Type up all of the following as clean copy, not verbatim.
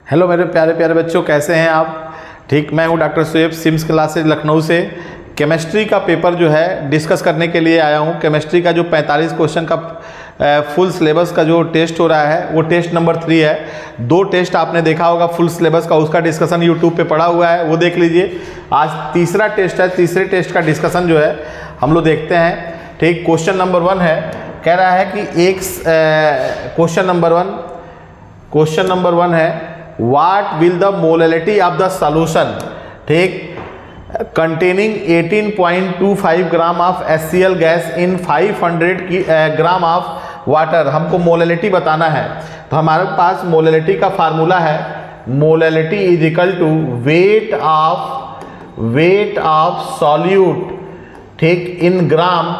Hello मेरे प्यारे प्यारे बच्चों, कैसे हैं आप? ठीक, मैं हूं डॉक्टर सुएब, सिम्स क्लासेज लखनऊ से। केमिस्ट्री का पेपर जो है डिस्कस करने के लिए आया हूं। केमिस्ट्री का जो 45 क्वेश्चन का फुल सिलेबस का जो टेस्ट हो रहा है वो टेस्ट नंबर 3 है। 2 टेस्ट आपने देखा होगा फुल सिलेबस का, उसका डिस्कशन यूट्यूब पे पड़ा हुआ है, वो देख लीजिए। आज तीसरा टेस्ट है, तीसरे टेस्ट का डिस्कशन जो है हम लोग देखते हैं। ठीक, क्वेश्चन नंबर 1 है, कह रहा है कि एक क्वेश्चन नंबर 1 है, What will the molality of the solution, ठीक, containing 18.25 gram of HCl gas in 500 gram of water. हमको मोलैलिटी बताना है, तो हमारे पास मोलैलिटी का फार्मूला है, molality is equal to weight of solute, ठीक, in gram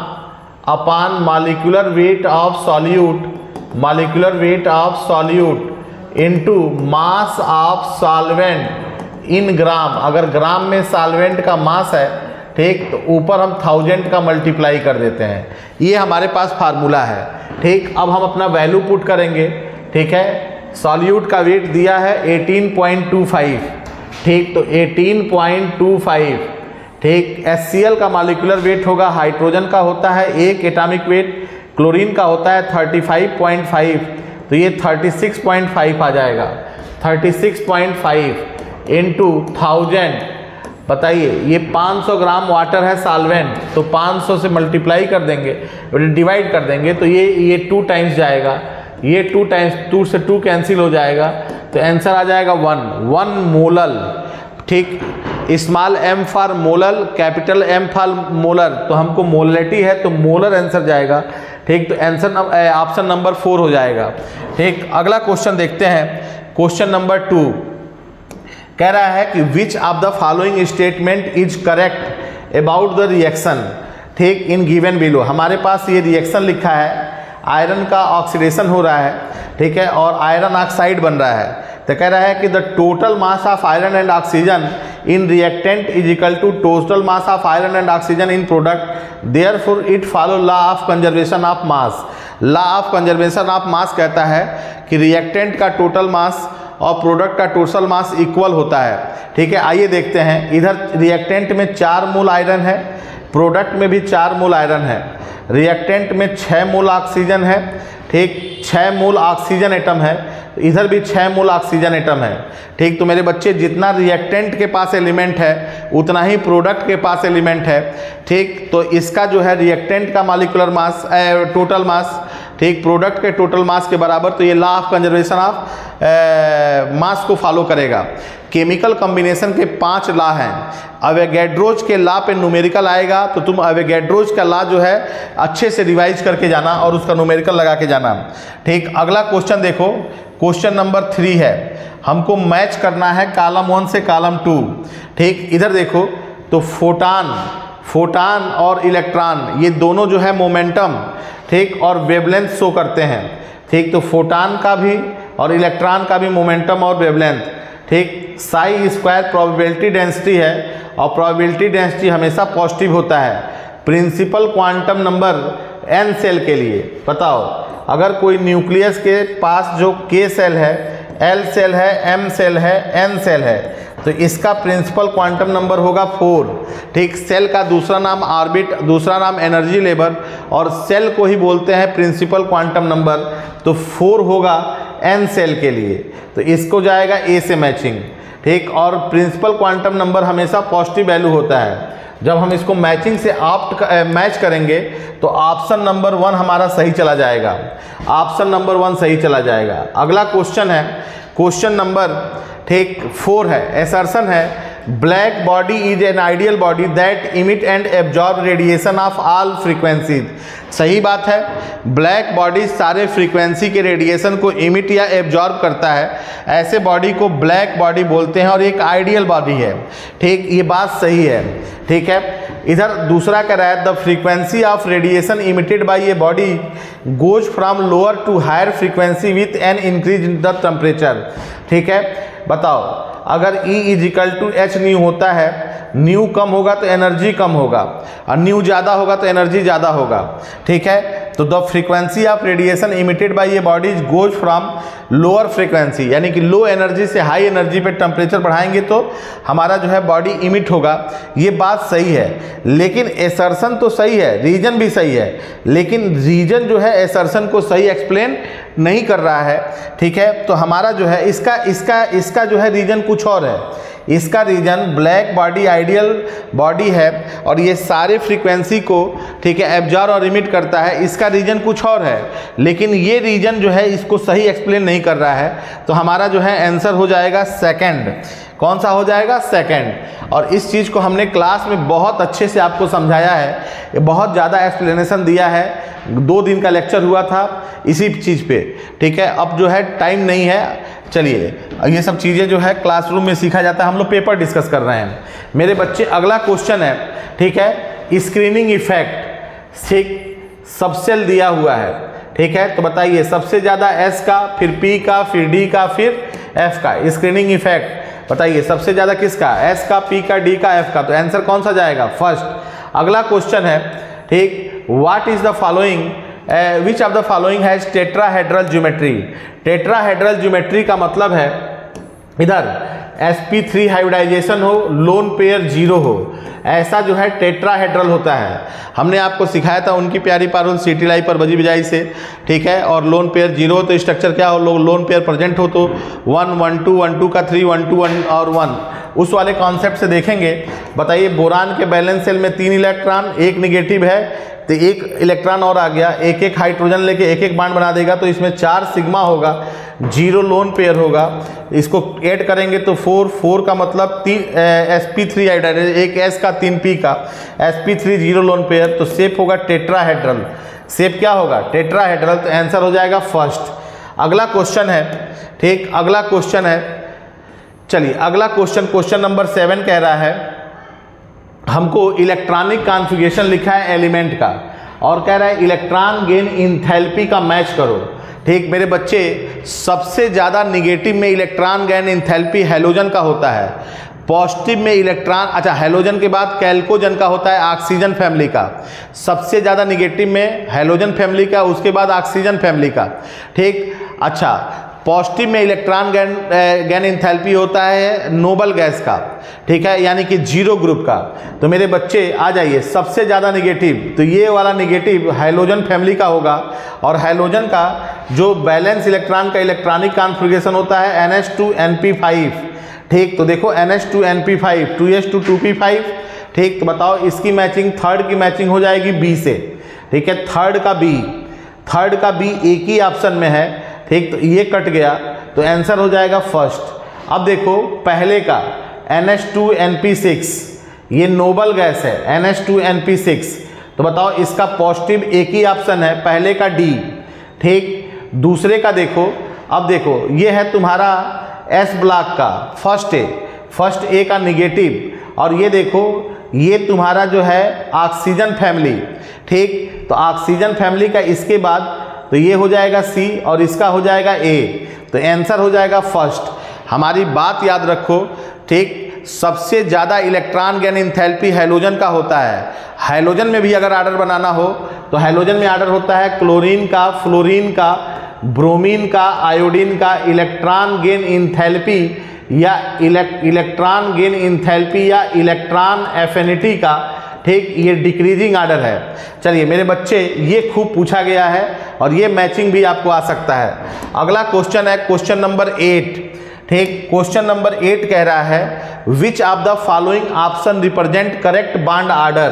upon molecular weight of solute into mass of solvent in gram. अगर ग्राम में सॉल्वेंट का मास है, ठीक, तो ऊपर हम 1000 का मल्टीप्लाई कर देते हैं। ये हमारे पास फार्मूला है। ठीक, अब हम अपना वैल्यू पुट करेंगे। ठीक है, सॉल्यूट का वेट दिया है 18.25, ठीक, तो 18.25, ठीक। HCl का मॉलिक्यूलर वेट होगा, हाइड्रोजन का होता है 1 एटॉमिक वेट, क्लोरीन का होता है 35.5, तो ये 36.5 आ जाएगा। 36.5 इंटू 1000, बताइए, ये 500 ग्राम वाटर है सॉल्वेंट, तो 500 से मल्टीप्लाई कर देंगे, डिवाइड कर देंगे, तो ये 2 टाइम्स जाएगा, ये 2 टाइम्स, 2 से 2 कैंसिल हो जाएगा, तो आंसर आ जाएगा 1 मोलल। ठीक, small m for molal, capital M for molar, तो हमको मोलैलिटी है तो मोलर आंसर जाएगा। ठीक, तो आंसर ऑप्शन नंबर 4 हो जाएगा। ठीक, अगला क्वेश्चन देखते हैं। क्वेश्चन नंबर 2 कह रहा है कि विच of the following statement is correct about the reaction, ठीक, इन गिवन बिलो। हमारे पास ये रिएक्शन लिखा है, आयरन का ऑक्सीडेशन हो रहा है, ठीक है, और आयरन ऑक्साइड बन रहा है। तो कह रहा है कि the total mass of iron and oxygen in reactant is equal to total mass of iron and oxygen in product, therefore it follow law of conservation of mass. Law of conservation of mass कहता है कि reactant का total mass और product का total mass equal होता है। ठीक है, आइए देखते हैं। इधर रिएक्टेंट में 4 मोल आयरन है, प्रोडक्ट में भी 4 मोल आयरन है, रिएक्टेंट में 6 मोल ऑक्सीजन है, ठीक, 6 मोल ऑक्सीजन एटम है, इधर भी 6 मोल ऑक्सीजन एटम है। ठीक, तो मेरे बच्चे, जितना रिएक्टेंट के पास एलिमेंट है उतना ही प्रोडक्ट के पास एलिमेंट है। ठीक, तो इसका जो है रिएक्टेंट का मॉलिक्यूलर मास, टोटल मास, ठीक, प्रोडक्ट के टोटल मास के बराबर, तो ये लॉ ऑफ कंजर्वेशन ऑफ मास को फॉलो करेगा। केमिकल कॉम्बिनेशन के 5 लॉ हैं। अवोगाड्रोज के लॉ पे न्यूमेरिकल आएगा, तो तुम अवोगाड्रोज का लॉ जो है अच्छे से रिवाइज करके जाना और उसका न्यूमेरिकल लगा के जाना। ठीक, अगला क्वेश्चन देखो, क्वेश्चन नंबर 3 है, हमको मैच करना है कॉलम 1 से कॉलम 2। ठीक, इधर देखो, तो फोटान और इलेक्ट्रॉन, ये दोनों जो है मोमेंटम, ठीक, और वेवलेंथ शो करते हैं। ठीक, तो फोटान का भी और इलेक्ट्रॉन का भी मोमेंटम और वेवलेंथ। ठीक, साई स्क्वायर प्रोबेबिलिटी डेंसिटी है, और प्रोबेबिलिटी डेंसिटी हमेशा पॉजिटिव होता है। Principal quantum number n shell के लिए बताओ, अगर कोई न्यूक्लियस के पास जो k सेल है, l सेल है, m सेल है, n सेल है, तो इसका प्रिंसिपल क्वांटम नंबर होगा 4। ठीक, सेल का दूसरा नाम ऑर्बिट, दूसरा नाम एनर्जी लेवल, और सेल को ही बोलते हैं प्रिंसिपल क्वांटम नंबर, तो 4 होगा n सेल के लिए, तो इसको जाएगा A से मैचिंग। ठीक, और प्रिंसिपल क्वांटम नंबर हमेशा पॉजिटिव वैल्यू होता है। जब हम इसको मैचिंग से मैच करेंगे तो ऑप्शन नंबर 1 हमारा सही चला जाएगा, ऑप्शन नंबर 1 सही चला जाएगा। अगला क्वेश्चन है, क्वेश्चन नंबर, ठीक, 4 है। असर्शन है, black body is an ideal body that emit and absorb radiation of all frequencies. सही बात है, ब्लैक बॉडी सारे फ्रीक्वेंसी के रेडिएशन को इमिट या एब्जॉर्ब करता है, ऐसे बॉडी को ब्लैक बॉडी बोलते हैं और एक आइडियल बॉडी है। ठीक, ये बात सही है। ठीक है, इधर दूसरा कह रहा है, the frequency of radiation emitted by a body goes from lower to higher frequency with an increase in the temperature. ठीक है, बताओ, अगर E is equal to H nu होता है, न्यू कम होगा तो एनर्जी कम होगा, और न्यू ज़्यादा होगा तो एनर्जी ज़्यादा होगा। ठीक है, तो the frequency of radiation emitted by ये bodies goes from lower frequency, यानी कि लो एनर्जी से हाई एनर्जी पे टेम्परेचर बढ़ाएंगे तो हमारा जो है बॉडी इमिट होगा। ये बात सही है, लेकिन एसर्शन तो सही है, रीजन भी सही है, लेकिन रीजन जो है एसर्शन को सही एक्सप्लेन नहीं कर रहा है। ठीक है, तो हमारा जो है इसका जो है रीजन कुछ और है। इसका reason black body ideal body है और ये सारे फ्रीक्वेंसी को, ठीक है, एब्जॉर्ब और इमिट करता है। इसका रीजन कुछ और है, लेकिन ये रीजन जो है इसको सही एक्सप्लेन नहीं कर रहा है। तो हमारा जो है आंसर हो जाएगा सेकंड। कौन सा हो जाएगा? सेकंड। और इस चीज़ को हमने क्लास में बहुत अच्छे से आपको समझाया है, बहुत ज़्यादा एक्सप्लेनेशन दिया है, 2 दिन का लेक्चर हुआ था इसी चीज़ पे। ठीक है, अब जो है टाइम नहीं है। चलिए, ये सब चीज़ें जो है क्लासरूम में सीखा जाता है, हम लोग पेपर डिस्कस कर रहे हैं मेरे बच्चे। अगला क्वेश्चन है, ठीक है, स्क्रीनिंग इफेक्ट। ठीक, सबसेल दिया हुआ है, ठीक है, तो बताइए सबसे ज़्यादा एस का, फिर पी का, फिर डी का, फिर एफ का। स्क्रीनिंग इफेक्ट बताइए सबसे ज़्यादा किसका? एस का, पी का, डी का, एफ का। तो आंसर कौन सा जाएगा? फर्स्ट। अगला क्वेश्चन है, ठीक, what is the following which of the following has tetrahedral geometry. Tetrahedral geometry का मतलब है इधर sp3 हाइब्रिडाइजेशन हो, लोन पेयर 0 हो, ऐसा जो है टेट्राहेड्रल होता है। हमने आपको सिखाया था उनकी प्यारी पारुल सिटी लाई पर बजी बजाई से, ठीक है। और लोन पेयर 0 हो तो स्ट्रक्चर क्या हो? लोन पेयर प्रेजेंट हो तो 1 1 2 1 2 का 3 1 2 1 और 1, उस वाले कॉन्सेप्ट से देखेंगे। बताइए बोरान के बैलेंस सेल में 3 इलेक्ट्रॉन, 1 निगेटिव है, तो 1 इलेक्ट्रॉन और आ गया, 1 हाइड्रोजन लेके 1 बॉन्ड बना देगा, तो इसमें 4 सिग्मा होगा, 0 लोन पेयर होगा। इसको ऐड करेंगे तो 4 का मतलब 3 sp3 हाइड्राइड, 1 s का 3 p का, sp3 0 लोन पेयर, तो शेप होगा टेट्राहेड्रल। शेप क्या होगा? टेट्राहेड्रल। तो आंसर हो जाएगा फर्स्ट। अगला क्वेश्चन है, ठीक, अगला क्वेश्चन है, चलिए अगला क्वेश्चन नंबर 7 कह रहा है हमको इलेक्ट्रॉनिक कॉन्फ़िगरेशन लिखा है एलिमेंट का, और कह रहा है इलेक्ट्रॉन गेन इंथैल्पी का मैच करो। ठीक मेरे बच्चे, सबसे ज़्यादा निगेटिव में इलेक्ट्रॉन गेन इंथैल्पी हैलोजन का होता है, पॉजिटिव में इलेक्ट्रॉन, अच्छा हैलोजन के बाद कैल्कोजन का होता है, ऑक्सीजन फैमिली का। सबसे ज़्यादा निगेटिव में हैलोजन फैमिली का, उसके बाद ऑक्सीजन फैमिली का। ठीक, अच्छा पॉजिटिव में इलेक्ट्रॉन गैन इंथैल्पी होता है नोबल गैस का, ठीक है, यानी कि 0 ग्रुप का। तो मेरे बच्चे आ जाइए, सबसे ज़्यादा निगेटिव, तो ये वाला निगेटिव हैलोजन फैमिली का होगा। और हैलोजन का जो बैलेंस इलेक्ट्रॉन का इलेक्ट्रॉनिक कॉन्फ़िगरेशन होता है NH2NP5। ठीक, तो देखो NH2NP5 2s2 2p5। ठीक, तो बताओ इसकी मैचिंग, थर्ड की मैचिंग हो जाएगी बी से। ठीक है, थर्ड का बी एक ही ऑप्शन में है। ठीक, तो ये कट गया, तो आंसर हो जाएगा फर्स्ट। अब देखो पहले का NH2NP6, ये नोबल गैस है NH2NP6, तो बताओ इसका पॉजिटिव एक ही ऑप्शन है, पहले का डी। ठीक, दूसरे का देखो, अब देखो ये है तुम्हारा एस ब्लॉक का फर्स्ट ए का निगेटिव, और ये देखो ये तुम्हारा जो है ऑक्सीजन फैमिली। ठीक, तो ऑक्सीजन फैमिली का इसके बाद तो ये हो जाएगा सी और इसका हो जाएगा ए, तो आंसर हो जाएगा फर्स्ट। हमारी बात याद रखो, ठीक, सबसे ज़्यादा इलेक्ट्रॉन गेन इंथैल्पी हैलोजन का होता है। हैलोजन में भी अगर आर्डर बनाना हो तो हैलोजन में आर्डर होता है क्लोरीन का, फ्लोरीन का, ब्रोमीन का, आयोडीन का। इलेक्ट्रॉन गेन इंथैल्पी या इलेक्ट्रॉन गेन इंथैल्पी या इलेक्ट्रॉन एफिनिटी का, ठीक, ये डिक्रीजिंग आर्डर है। चलिए मेरे बच्चे, ये खूब पूछा गया है और ये मैचिंग भी आपको आ सकता है। अगला क्वेश्चन है क्वेश्चन नंबर 8। ठीक, क्वेश्चन नंबर 8 कह रहा है which of the following option represent correct bond order.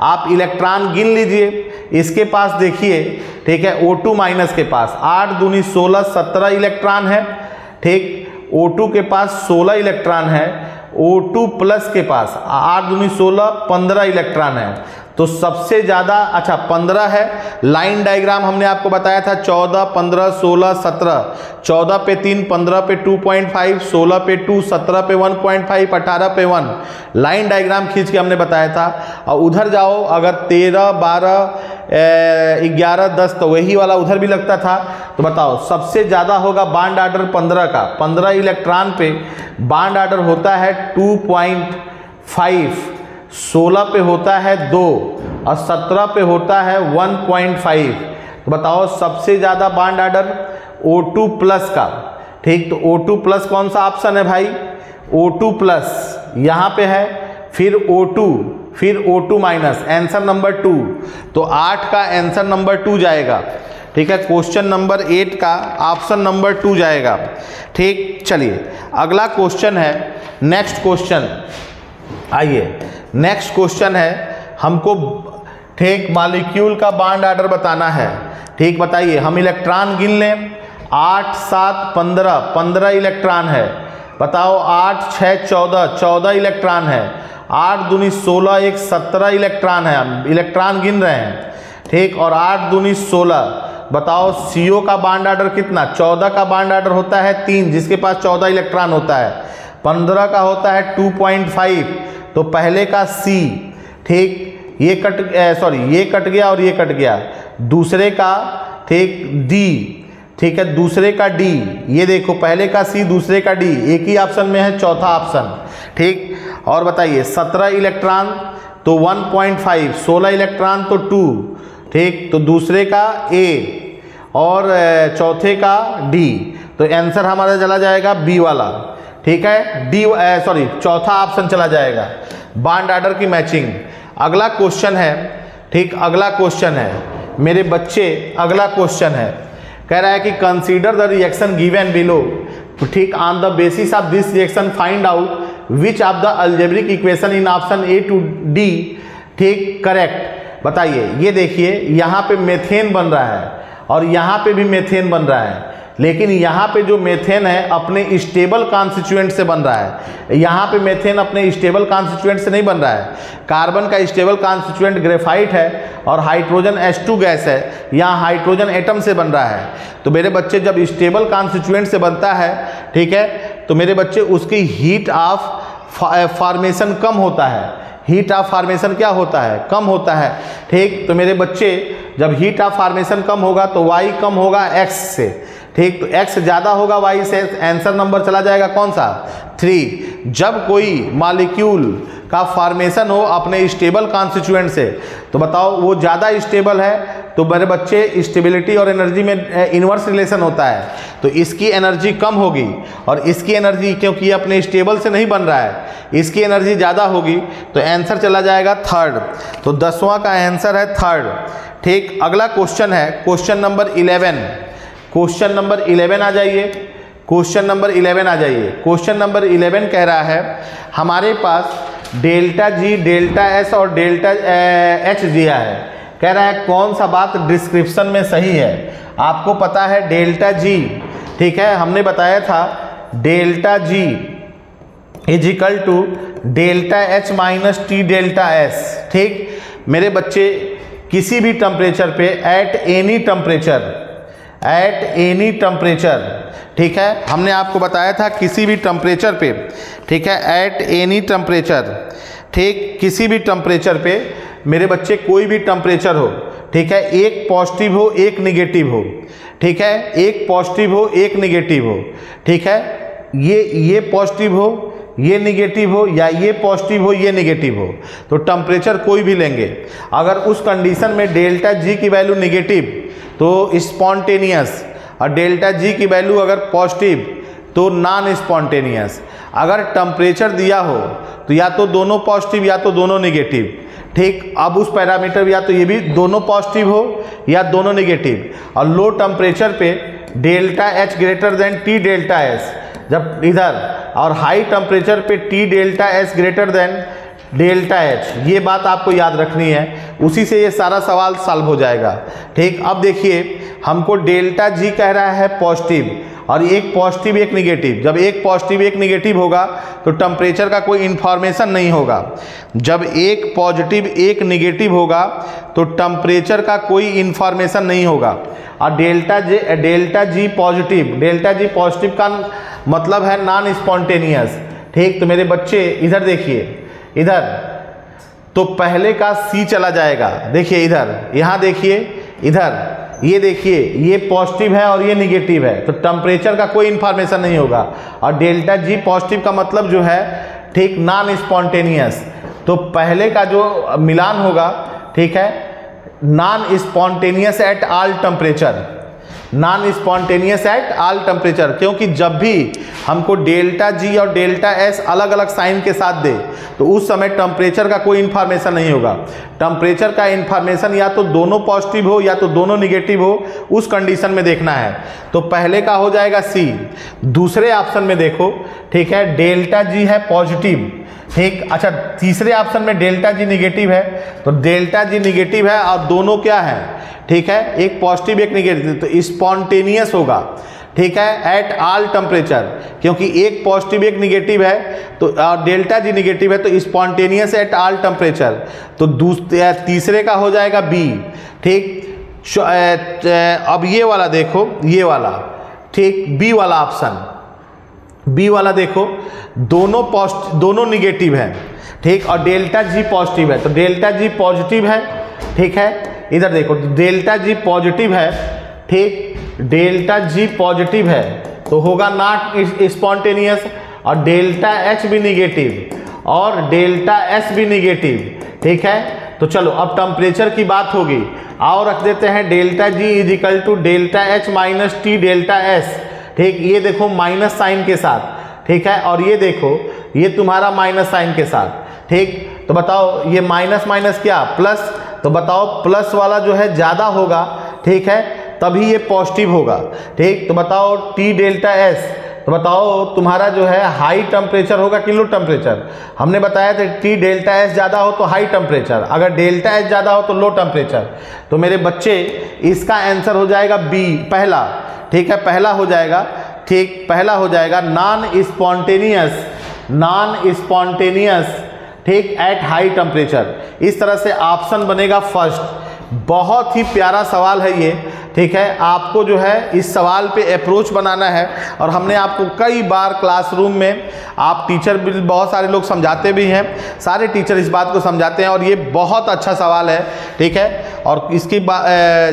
आप इलेक्ट्रॉन गिन लीजिए, इसके पास देखिए, ठीक है, O2 माइनस के पास 8 दूनी 16 17 इलेक्ट्रॉन है। ठीक, O2 के पास 16 इलेक्ट्रॉन है, O2 प्लस के पास 8 दूनी 16 15 इलेक्ट्रॉन है। तो सबसे ज़्यादा, अच्छा 15 है। लाइन डायग्राम हमने आपको बताया था 14 15 16 17, 14 पे 3, 15 पे 2.5, 16 पे 2, 17 पे 1.5, 18 पे 1। लाइन डायग्राम खींच के हमने बताया था। और उधर जाओ, अगर 13 12 11 10, तो वही वाला उधर भी लगता था। तो बताओ सबसे ज़्यादा होगा बॉन्ड आर्डर 15 का, 15 इलेक्ट्रॉन पे बॉन्ड आर्डर होता है 2.5, 16 पे होता है 2 और 17 पे होता है 1.5। तो बताओ सबसे ज़्यादा बॉन्ड ऑर्डर O2 प्लस का, ठीक। तो O2 प्लस कौन सा ऑप्शन है भाई, O2 प्लस यहाँ पे है, फिर O2, फिर O2 माइनस, आंसर नंबर 2। तो 8 का आंसर नंबर 2 जाएगा, ठीक है। क्वेश्चन नंबर 8 का ऑप्शन नंबर 2 जाएगा, ठीक। चलिए अगला क्वेश्चन है, नेक्स्ट क्वेश्चन, आइए नेक्स्ट क्वेश्चन है हमको, ठीक, मॉलिक्यूल का बॉन्ड ऑर्डर बताना है, ठीक। बताइए, हम इलेक्ट्रॉन गिन लें, 8 7 15, 15 इलेक्ट्रॉन है। बताओ 8 6 14, 14 इलेक्ट्रॉन है। 8 दूनी 16, 1 17 इलेक्ट्रॉन है। हम इलेक्ट्रॉन गिन रहे हैं, ठीक। और 8 दूनी 16। बताओ CO का बॉन्ड ऑर्डर कितना, 14 का बॉन्ड ऑर्डर होता है 3, जिसके पास 14 इलेक्ट्रॉन होता है। 15 का होता है 2.5, तो पहले का C, ठीक, ये कट गया और ये कट गया। दूसरे का, ठीक, D, ठीक है, दूसरे का D, ये देखो पहले का C दूसरे का D, एक ही ऑप्शन में है, चौथा ऑप्शन, ठीक। और बताइए 17 इलेक्ट्रॉन तो 1.5, 16 इलेक्ट्रॉन तो 2, ठीक। तो दूसरे का A और चौथे का D, तो आंसर हमारा चला जाएगा B वाला, ठीक है। चौथा ऑप्शन चला जाएगा, बॉन्ड ऑर्डर की मैचिंग। अगला क्वेश्चन है, ठीक, अगला क्वेश्चन है मेरे बच्चे, अगला क्वेश्चन है, कह रहा है कि consider the reaction given below, ठीक, on the basis of this reaction find out which of the algebraic equation in option A to D, ठीक, करेक्ट। बताइए, ये देखिए यहाँ पे मेथेन बन रहा है और यहाँ पे भी मेथेन बन रहा है, लेकिन यहाँ पे जो मेथेन है अपने स्टेबल कॉन्स्टिट्यूएंट से बन रहा है, यहाँ पे मेथेन अपने स्टेबल कॉन्स्टिट्यूएंट से नहीं बन रहा है। कार्बन का स्टेबल कॉन्स्टिट्यूएंट ग्रेफाइट है और हाइड्रोजन H2 गैस है, यहाँ हाइड्रोजन एटम से बन रहा है। तो मेरे बच्चे जब स्टेबल कॉन्स्टिट्यूएंट से बनता है, ठीक है, तो मेरे बच्चे उसकी हीट ऑफ फॉर्मेशन कम होता है। हीट ऑफ फॉर्मेशन क्या होता है, कम होता है, ठीक। तो मेरे बच्चे जब हीट ऑफ फॉर्मेशन कम होगा तो Y कम होगा X से, ठीक। तो X ज़्यादा होगा Y से, आंसर नंबर चला जाएगा कौन सा, 3। जब कोई मॉलिक्यूल का फॉर्मेशन हो अपने स्टेबल कॉन्स्टिट्यूएंट से, तो बताओ वो ज़्यादा स्टेबल है, तो मेरे बच्चे स्टेबिलिटी और एनर्जी में इन्वर्स रिलेशन होता है, तो इसकी एनर्जी कम होगी और इसकी एनर्जी, क्योंकि ये अपने स्टेबल से नहीं बन रहा है, इसकी एनर्जी ज़्यादा होगी, तो आंसर चला जाएगा 3rd। तो 10वां का आंसर है 3rd, ठीक। अगला क्वेश्चन है क्वेश्चन नंबर 11, क्वेश्चन नंबर 11 आ जाइए, क्वेश्चन नंबर 11 आ जाइए। क्वेश्चन नंबर 11 कह रहा है हमारे पास डेल्टा G, डेल्टा S और डेल्टा H दिया है। कह रहा है कौन सा बात डिस्क्रिप्शन में सही है। आपको पता है डेल्टा G, ठीक है, हमने बताया था delta G is equal to delta H minus T delta S, ठीक। मेरे बच्चे किसी भी टेम्परेचर पे एट एनी टेम्परेचर, ठीक है, हमने आपको बताया था किसी भी टेम्परेचर पे, ठीक है, एट एनी टेम्परेचर, ठीक, किसी भी टेम्परेचर पे मेरे बच्चे कोई भी टेम्परेचर हो, ठीक है, एक पॉजिटिव हो एक निगेटिव हो, ठीक है, एक पॉजिटिव हो एक निगेटिव हो, ठीक है, ये पॉजिटिव हो ये निगेटिव हो या ये पॉजिटिव हो ये निगेटिव हो, तो टेम्परेचर कोई भी लेंगे, अगर उस कंडीशन में डेल्टा G की वैल्यू निगेटिव तो स्पॉन्टेनियस, और डेल्टा G की वैल्यू अगर पॉजिटिव तो नॉन स्पॉन्टेनियस। अगर टेम्परेचर दिया हो तो या तो दोनों पॉजिटिव या तो दोनों निगेटिव, ठीक। अब उस पैरामीटर या तो ये भी दोनों पॉजिटिव हो या दोनों निगेटिव, और लो टेम्परेचर पे delta H greater than T delta S जब इधर, और हाई टेम्परेचर पे T delta S greater than delta H। ये बात आपको याद रखनी है, उसी से ये सारा सवाल सॉल्व हो जाएगा, ठीक। अब देखिए हमको डेल्टा G कह रहा है पॉजिटिव और एक पॉजिटिव एक निगेटिव। जब एक पॉजिटिव एक निगेटिव होगा तो टेम्परेचर का कोई इन्फॉर्मेशन नहीं होगा। जब एक पॉजिटिव एक निगेटिव होगा तो टेम्परेचर का कोई इन्फॉर्मेशन नहीं होगा। और डेल्टा G पॉजिटिव का मतलब है नॉन स्पॉन्टेनियस, ठीक। तो मेरे बच्चे इधर देखिए, इधर तो पहले का C चला जाएगा, देखिए इधर, यहाँ देखिए इधर, ये देखिए ये पॉजिटिव है और ये निगेटिव है, तो टेम्परेचर का कोई इन्फॉर्मेशन नहीं होगा। और डेल्टा G पॉजिटिव का मतलब जो है, ठीक, नॉन स्पॉन्टेनियस, तो पहले का जो मिलान होगा, ठीक है, non spontaneous at all temperature, non spontaneous at all temperature, क्योंकि जब भी हमको डेल्टा जी और डेल्टा एस अलग अलग साइन के साथ दे तो उस समय टेम्परेचर का कोई इन्फॉर्मेशन नहीं होगा। टेम्परेचर का इन्फॉर्मेशन या तो दोनों पॉजिटिव हो या तो दोनों निगेटिव हो, उस कंडीशन में देखना है। तो पहले का हो जाएगा सी। दूसरे ऑप्शन में देखो, ठीक है, डेल्टा जी है पॉजिटिव, ठीक, अच्छा तीसरे ऑप्शन में डेल्टा जी निगेटिव है, तो डेल्टा जी निगेटिव है और दोनों क्या है, ठीक है, एक पॉजिटिव एक निगेटिव, तो स्पॉन्टेनियस होगा, ठीक है, एट ऑल टेम्परेचर, क्योंकि एक पॉजिटिव एक निगेटिव है तो डेल्टा जी निगेटिव है तो स्पॉन्टेनियस एट ऑल टेम्परेचर। तो तीसरे का हो जाएगा बी, ठीक। अब ये वाला देखो, ये वाला, ठीक, बी वाला ऑप्शन, बी वाला देखो, दोनों निगेटिव है, ठीक, और डेल्टा जी पॉजिटिव है, तो डेल्टा जी पॉजिटिव है, ठीक है, इधर देखो डेल्टा जी पॉजिटिव है, ठीक, डेल्टा जी पॉजिटिव है तो होगा नॉट स्पॉन्टेनियस, और डेल्टा एच भी निगेटिव और डेल्टा एस भी निगेटिव, ठीक है। तो चलो अब टेम्परेचर की बात होगी, आओ रख देते हैं delta G is equal to delta H minus T delta S, ठीक, ये देखो माइनस साइन के साथ, ठीक है, और ये देखो ये तुम्हारा माइनस साइन के साथ, ठीक। तो बताओ ये माइनस माइनस क्या प्लस, तो बताओ प्लस वाला जो है ज़्यादा होगा, ठीक है, तभी ये पॉजिटिव होगा, ठीक। तो बताओ टी डेल्टा एस, तो बताओ तुम्हारा जो है हाई टेम्परेचर होगा कि लो टेम्परेचर, हमने बताया था टी डेल्टा एस ज़्यादा हो तो हाई टेम्परेचर, अगर डेल्टा एस ज़्यादा हो तो लो टेम्परेचर। तो मेरे बच्चे इसका आंसर हो जाएगा बी पहला, ठीक है, पहला हो जाएगा, ठीक, पहला हो जाएगा नॉन स्पॉन्टेनियस, नॉन स्पॉन्टेनियस, ठीक, एट हाई टेम्परेचर। इस तरह से ऑप्शन बनेगा फर्स्ट। बहुत ही प्यारा सवाल है ये, ठीक है, आपको जो है इस सवाल पे अप्रोच बनाना है, और हमने आपको कई बार क्लासरूम में, आप टीचर भी बहुत सारे लोग समझाते भी हैं, सारे टीचर इस बात को समझाते हैं, और ये बहुत अच्छा सवाल है, ठीक है, और इसकी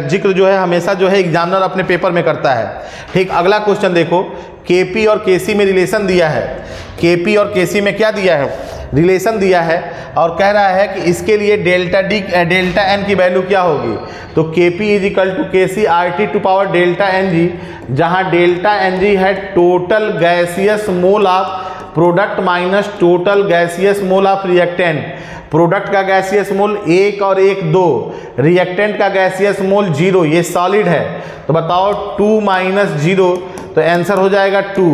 जिक्र जो है हमेशा जो है एग्जामिनर अपने पेपर में करता है, ठीक। अगला क्वेश्चन देखो, केपी और केसी में रिलेशन दिया है, केपी और केसी में क्या दिया है, रिलेशन दिया है, और कह रहा है कि इसके लिए डेल्टा एन की वैल्यू क्या होगी। तो Kp is equal to KC RT to power delta n g, जहाँ डेल्टा एन जी है total gaseous mole of product minus total gaseous mole of reactant. Product का गैसियस मोल 1 और 1 2, reactant का gaseous मोल 0, ये solid है, तो बताओ 2 minus 0, तो आंसर हो जाएगा 2।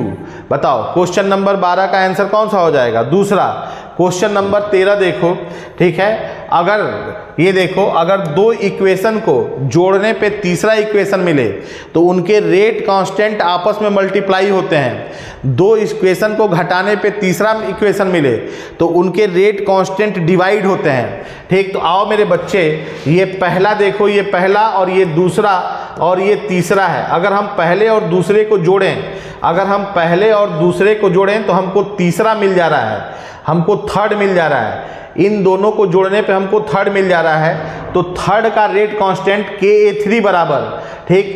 बताओ क्वेश्चन नंबर 12 का आंसर कौन सा हो जाएगा, दूसरा। क्वेश्चन नंबर 13 देखो, ठीक है, अगर ये देखो, अगर दो इक्वेशन को जोड़ने पे तीसरा इक्वेशन मिले तो उनके रेट कांस्टेंट आपस में मल्टीप्लाई होते हैं। दो इक्वेशन को घटाने पे तीसरा इक्वेशन मिले तो उनके रेट कांस्टेंट डिवाइड होते हैं, ठीक। तो आओ मेरे बच्चे, ये पहला देखो, ये पहला और ये दूसरा और ये तीसरा है। अगर हम पहले और दूसरे को जोड़ें, अगर हम पहले और दूसरे को जोड़ें तो हमको तीसरा मिल जा रहा है, हमको थर्ड मिल जा रहा है। इन दोनों को जोड़ने पे हमको थर्ड मिल जा रहा है, तो थर्ड का रेट कांस्टेंट Ka3 बराबर, ठीक,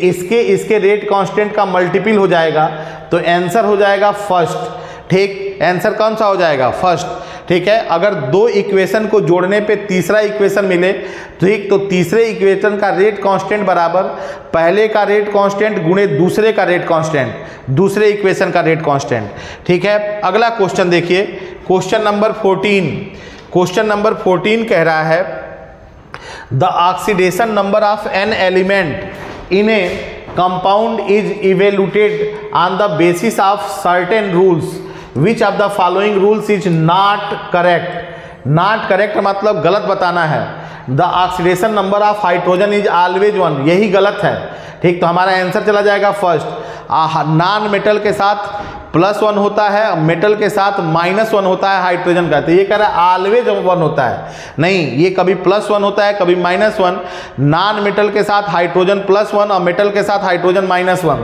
इसके रेट कांस्टेंट का मल्टीपल हो जाएगा, तो आंसर हो जाएगा फर्स्ट, ठीक। आंसर कौन सा हो जाएगा, फर्स्ट, ठीक है। अगर दो इक्वेशन को जोड़ने पे तीसरा इक्वेशन मिले, ठीक, तो तीसरे इक्वेशन का रेट कांस्टेंट बराबर पहले का रेट कांस्टेंट गुणे दूसरे का रेट कांस्टेंट, दूसरे इक्वेशन का रेट कांस्टेंट, ठीक है। अगला क्वेश्चन देखिए, क्वेश्चन नंबर 14। क्वेश्चन नंबर 14 कह रहा है the oxidation number of N element in a compound is evaluated on the basis of certain rules, which of the following rules is not correct. Not correct मतलब गलत बताना है। The oxidation number of hydrogen is always 1, यही गलत है, ठीक। तो हमारा आंसर चला जाएगा फर्स्ट। नॉन मेटल के साथ +1 होता है, मेटल के साथ -1 होता है हाइड्रोजन का, तो ये कह रहा है ऑलवेज 1 होता है, नहीं, ये कभी +1 होता है कभी -1। नॉन मेटल के साथ हाइड्रोजन +1 और मेटल के साथ hydrogen -1।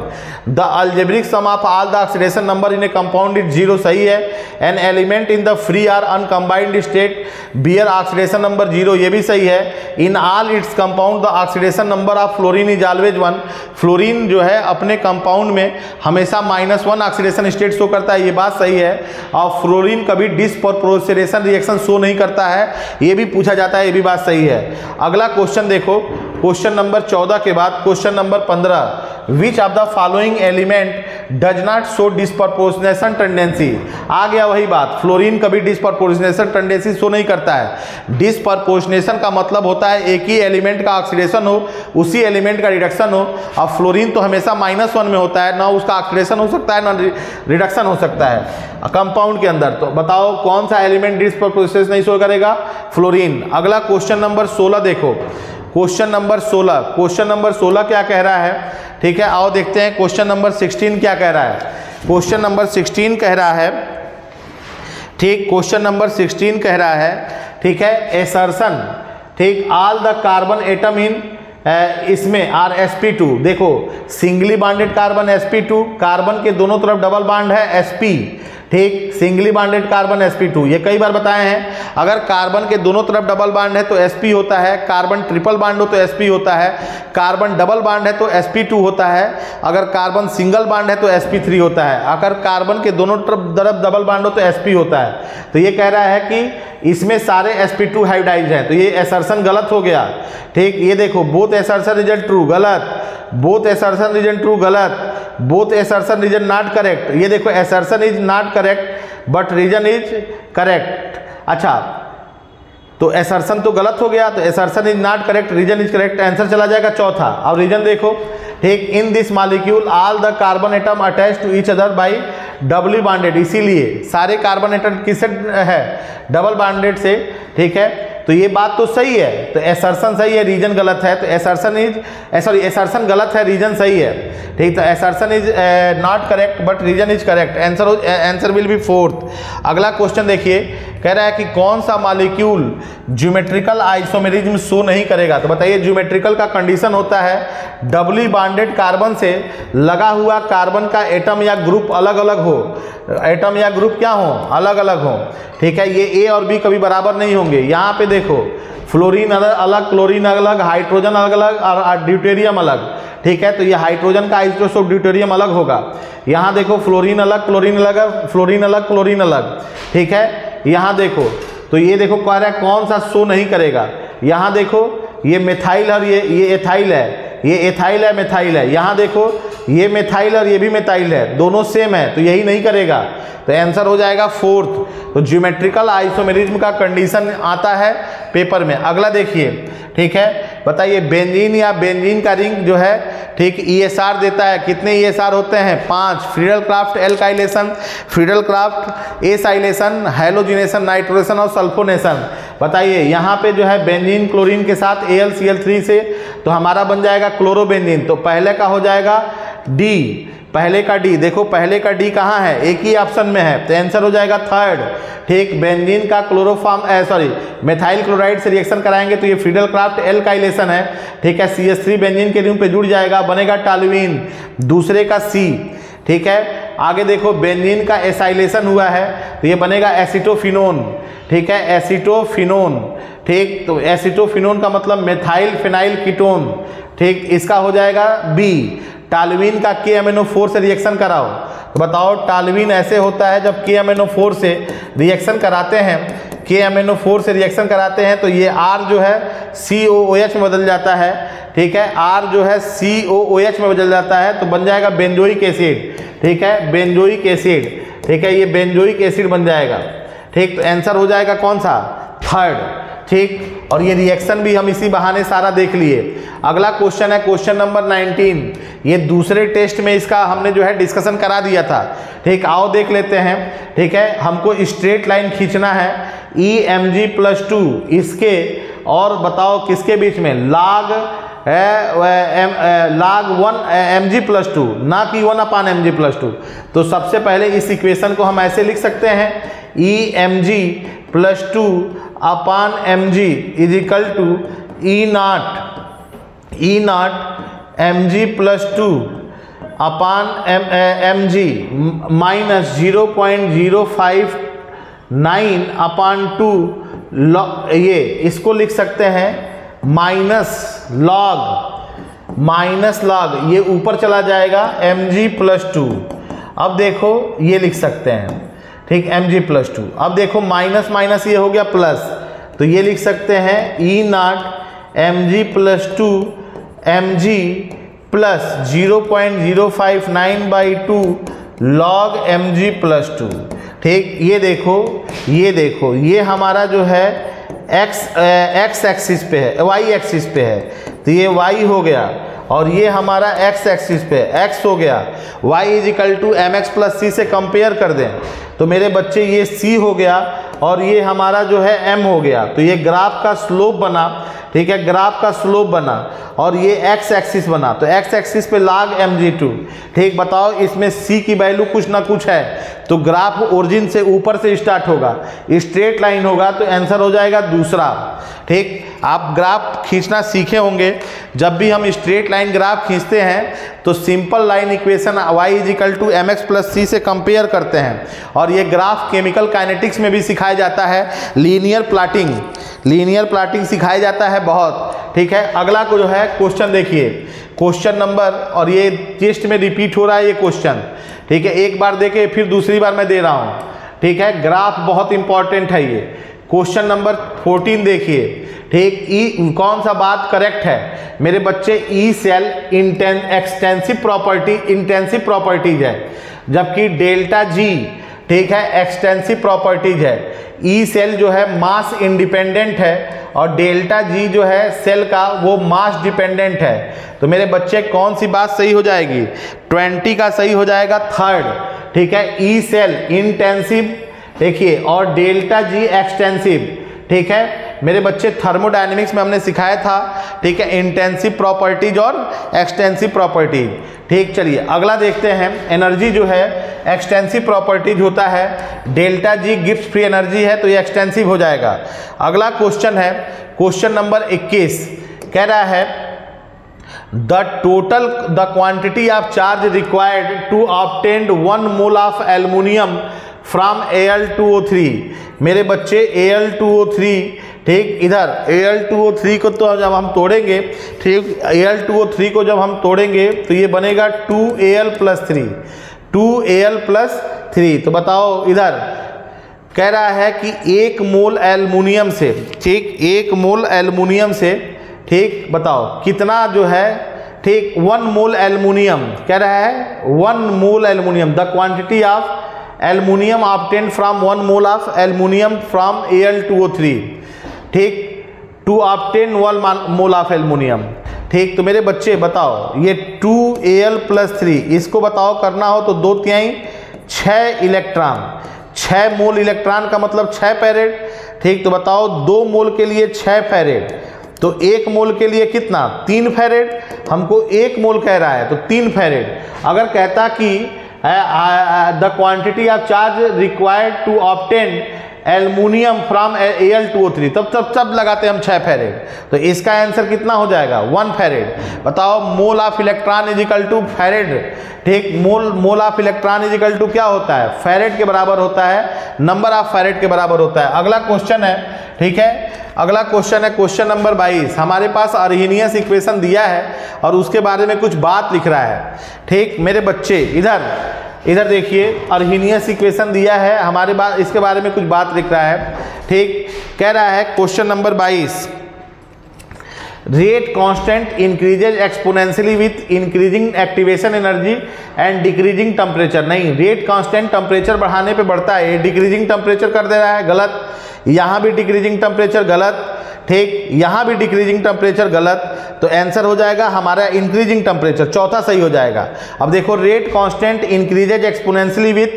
The algebraic sum of all the oxidation number in a compound is 0, सही है। An element in the free or uncombined state bear oxidation number 0, ये भी सही है। In all its compound the oxidation number of fluorine is always 1, fluorine जो है अपने compound में हमेशा -1 ऑक्सीडेशन स्टेट शो करता है, ये बात सही है। और फ्लोरीन कभी डिसप्रोपोर्शनेशन रिएक्शन शो नहीं करता है, ये भी पूछा जाता है, ये भी बात सही है। अगला क्वेश्चन देखो, क्वेश्चन नंबर 14 के बाद question number 15, which of the following element does not show disproportionation tendency. आ गया वही बात, फ्लोरीन कभी डिस्प्रपोर्शनेशन टेंडेंसी शो नहीं करता है। डिस्प्रपोर्शनेशन का मतलब होता है एक ही एलिमेंट का ऑक्सीडेशन हो, उसी एलिमेंट का रिडक्शन हो। अब फ्लोरीन तो हमेशा -1 में होता है, ना उसका ऑक्सीडेशन हो सकता है ना रिडक्शन हो सकता है कंपाउंड के अंदर। तो बताओ कौन सा एलिमेंट डिस्प्रपोर्शनेशन नहीं शो करेगा? फ्लोरीन। अगला क्वेश्चन नंबर 16 देखो, क्वेश्चन नंबर 16 क्या कह रहा है? ठीक है, आओ देखते हैं क्वेश्चन नंबर 16 क्या कह रहा है। क्वेश्चन नंबर 16 कह रहा है, ठीक, क्वेश्चन नंबर 16 कह रहा है, ठीक है, एसर्शन, ठीक, all the carbon atom in इसमें आर sp2। देखो singly bonded carbon sp2, carbon के दोनों तरफ डबल बॉन्ड है sp, ठीक, सिंगली बॉन्डेड कार्बन sp2। ये कई बार बताए हैं, अगर कार्बन के दोनों तरफ डबल बॉन्ड है तो sp होता है, कार्बन ट्रिपल बॉन्ड हो तो sp होता है, कार्बन डबल बॉन्ड है तो sp2 होता है, अगर कार्बन सिंगल बॉन्ड है तो sp3 होता है, अगर कार्बन के दोनों तरफ डबल बॉन्ड हो तो sp होता है। तो ये कह रहा है कि इसमें सारे sp2 हाइब्रिडाइज्ड हैं, तो ये असर्शन गलत हो गया। ठीक, ये देखो बोथ असर्शन रीजन ट्रू, गलत, बोथ असर्शन रीजन ट्रू, गलत, both assertion reason not correct. ये देखो assertion is not correct but reason is correct. अच्छा, तो असर्शन तो गलत हो गया, तो assertion is not correct, reason is correct, answer चला जाएगा चौथा। अब रीजन देखो, ठीक, in this molecule all the carbon atom attach to each other by doubly bonded, इसीलिए सारे कार्बन एटम किससे है? डबल बॉन्डेड से। ठीक है, तो ये बात तो सही है, तो असर्शन सही है, रीजन गलत है, तो असर्शन गलत है, रीजन सही है। ठीक, तो assertion is not correct but reason is correct, answer will be fourth. अगला क्वेश्चन देखिए, कह रहा है कि कौन सा मॉलिक्यूल ज्योमेट्रिकल आइसोमेरिज्म शो नहीं करेगा? तो बताइए, ज्योमेट्रिकल का कंडीशन होता है डबली बॉन्डेड कार्बन से लगा हुआ कार्बन का एटम या ग्रुप अलग अलग हो, एटम या ग्रुप क्या हो? अलग अलग हो। ठीक है, ये ए और बी कभी बराबर नहीं होंगे। यहाँ पे देखो फ्लोरीन अलग, क्लोरीन अलग, हाइड्रोजन अलग अलग और ड्यूटेरियम अलग। ठीक है, तो ये हाइड्रोजन का आइसोटोप ड्यूटेरियम अलग होगा। यहाँ देखो फ्लोरीन अलग, क्लोरीन अलग, फ्लोरीन अलग, क्लोरीन अलग। ठीक है, यहाँ देखो, तो ये देखो कह रहा है कौन सा शो नहीं करेगा। यहाँ देखो ये मिथाइल और ये एथाइल है, ये एथाइल है, मिथाइल है। यहाँ देखो ये मिथाइल और ये भी मिथाइल है, दोनों सेम है, तो यही नहीं करेगा, तो आंसर हो जाएगा फोर्थ। तो ज्योमेट्रिकल आइसोमेरिज्म का कंडीशन आता है पेपर में। अगला देखिए, ठीक है, बताइए बेंजीन या बेंजीन का रिंग जो है, ठीक, ESR देता है, कितने ESR होते हैं? 5, Friedel Craft alkylation, Friedel Craft acylation, halogenation, nitration और सल्फोनेशन। बताइए यहाँ पे जो है बेंजीन क्लोरीन के साथ AlCl3 से, तो हमारा बन जाएगा क्लोरोबेंजीन, तो पहले का हो जाएगा D, पहले का डी। देखो पहले का डी कहाँ है? एक ही ऑप्शन में है, तो आंसर हो जाएगा थर्ड। ठीक, बेंजीन का मेथाइल क्लोराइड से रिएक्शन कराएंगे तो ये फ्रीडल क्राफ्ट एल्काइलेशन है। ठीक है, CH3 बेंजीन के रिंग पे जुड़ जाएगा, बनेगा टॉल्यूइन, दूसरे का C। ठीक है, आगे देखो बेंजीन का एसाइलेशन हुआ है तो ये बनेगा एसिटोफिनोन। ठीक है, एसिटोफिनोन। ठीक, तो एसिटोफिनोन का मतलब मेथाइल फिनाइल कीटोन। ठीक, इसका हो जाएगा B। टॉल्यूइन का KMnO4 से रिएक्शन कराओ, तो बताओ टॉल्यूइन ऐसे होता है जब KMnO4 से रिएक्शन कराते हैं, KMnO4 से रिएक्शन कराते हैं तो ये R जो है COOH में बदल जाता है। ठीक है, R जो है COOH में बदल जाता है तो बन जाएगा बेंजोइक एसिड। ठीक है, बेंजोइक एसिड। ठीक है, ये बेंजोइक एसिड बन जाएगा। ठीक, तो आंसर हो जाएगा कौन सा? थर्ड। ठीक, और ये रिएक्शन भी हम इसी बहाने सारा देख लिए। अगला क्वेश्चन है क्वेश्चन नंबर 19। ये दूसरे टेस्ट में इसका हमने जो है डिस्कशन करा दिया था। ठीक, आओ देख लेते हैं। ठीक है, हमको स्ट्रेट लाइन खींचना है EMg+2 इसके और बताओ किसके बीच में? log 1 Mg+2, ना कि 1/Mg+2। तो सबसे पहले इस इक्वेशन को हम ऐसे लिख सकते हैं EMg+2 upon Mg is equal to E0 Mg+2 upon Mg minus 0.059/2 ये इसको लिख सकते हैं माइनस लॉग, ये ऊपर चला जाएगा Mg+2। अब देखो ये लिख सकते हैं। ठीक, Mg+2। अब देखो माइनस माइनस ये हो गया प्लस, तो ये लिख सकते हैं E0 mg+2 mg plus 0.059/2 log mg+2। ठीक, ये देखो ये हमारा जो है x एक्सिस पे है, y एक्सिस पे है, तो ये y हो गया, और ये हमारा x एक्सिस पे x हो गया। y = mx+c से कंपेयर कर दें तो मेरे बच्चे ये c हो गया और ये हमारा जो है m हो गया। तो ये ग्राफ का स्लोप बना, ठीक है, ग्राफ का स्लोप बना, और ये x एक्सिस बना, तो x एक्सिस पे log mg2। ठीक, बताओ इसमें c की वैल्यू कुछ ना कुछ है, तो ग्राफ ओरिजिन से ऊपर से स्टार्ट होगा, स्ट्रेट लाइन होगा, तो आंसर हो जाएगा दूसरा। ठीक, आप ग्राफ खींचना सीखे होंगे, जब भी हम स्ट्रेट लाइन ग्राफ खींचते हैं तो simple line equation y = mx+c से कंपेयर करते हैं, और ये ग्राफ केमिकल काइनेटिक्स में भी सिखाया जाता है, लीनियर प्लॉटिंग सिखाया जाता है बहुत। ठीक है, अगला को जो है क्वेश्चन देखिए, क्वेश्चन नंबर, और ये टेस्ट में रिपीट हो रहा है ये क्वेश्चन। ठीक है, एक बार देखे फिर दूसरी बार मैं दे रहा हूँ। ठीक है, ग्राफ बहुत इंपॉर्टेंट है ये। क्वेश्चन नंबर 14 देखिए। ठीक, ई कौन सा बात करेक्ट है मेरे बच्चे? ई सेल एक्सटेंसिव प्रॉपर्टीज है, जबकि डेल्टा जी, ठीक है, एक्सटेंसिव प्रॉपर्टीज है। ई सेल जो है मास इंडिपेंडेंट है और डेल्टा जी जो है सेल का वो मास डिपेंडेंट है। तो मेरे बच्चे कौन सी बात सही हो जाएगी? 20 का सही हो जाएगा थर्ड। ठीक है, ई सेल इंटेंसिव, देखिए, और डेल्टा जी एक्सटेंसिव। ठीक है मेरे बच्चे, थर्मोडायनेमिक्स में हमने सिखाया था, ठीक है, इंटेंसिव प्रॉपर्टीज और एक्सटेंसिव प्रॉपर्टीज। ठीक, चलिए अगला देखते हैं। एनर्जी जो है एक्सटेंसिव प्रॉपर्टीज होता है, delta G Gibbs free energy है, तो ये एक्सटेंसिव हो जाएगा। अगला क्वेश्चन है क्वेश्चन नंबर 21, कह रहा है the quantity of charge required to obtain 1 mole of aluminium from Al2O3। मेरे बच्चे Al2O3, ठीक, इधर Al2O3 को तो जब हम तोड़ेंगे, ठीक, Al2O3 को जब हम तोड़ेंगे तो ये बनेगा 2Al+3, 2Al+3। तो बताओ, इधर कह रहा है कि 1 मोल एल्युमिनियम से, ठीक, 1 मोल एल्युमिनियम से, ठीक, बताओ कितना जो है, ठीक, 1 मोल एल्युमिनियम कह रहा है, 1 mole aluminium, the quantity of aluminium obtained from 1 mole of aluminium from Al2O3, ठीक, to obtain 1 mole of aluminium. ठीक, तो मेरे बच्चे बताओ ये 2Al+3, इसको बताओ करना हो तो 2/3 6 इलेक्ट्रॉन, 6 मोल इलेक्ट्रॉन का मतलब 6 फैरेड। ठीक, तो बताओ 2 मोल के लिए 6 फैरेड, तो 1 मोल के लिए कितना? 3 फैरेड। हमको 1 मोल कह रहा है तो 3 फैरेड। अगर कहता कि the quantity of charge required to obtain aluminium from Al2O3, तब लगाते हैं हम 6 फैरेड। तो इसका आंसर कितना हो जाएगा? 1 फैरेड। बताओ मोल ऑफ इलेक्ट्रॉन = फैरेड। ठीक, मोल ऑफ इलेक्ट्रॉन = क्या होता है? फैरेड के बराबर होता है, नंबर ऑफ फैरेड के बराबर होता है। अगला क्वेश्चन है, ठीक है, अगला क्वेश्चन है क्वेश्चन नंबर 22। हमारे पास अर्हीनियस इक्वेशन दिया है और उसके बारे में कुछ बात लिख रहा है। ठीक, मेरे बच्चे इधर देखिए, अर्हीनियस इक्वेशन दिया है हमारे पास, इसके बारे में कुछ बात लिख रहा है। ठीक, कह रहा है question number 22, rate constant increases exponentially with increasing activation energy and decreasing temperature. नहीं, रेट कांस्टेंट टेम्परेचर बढ़ाने पे बढ़ता है, ये डिक्रीजिंग टेम्परेचर कर दे रहा है, गलत। यहाँ भी डिक्रीजिंग टेम्परेचर गलत, ठीक, यहाँ भी डिक्रीजिंग टेम्परेचर गलत, तो आंसर हो जाएगा हमारा इंक्रीजिंग टेम्परेचर, चौथा सही हो जाएगा। अब देखो, rate constant increases exponentially with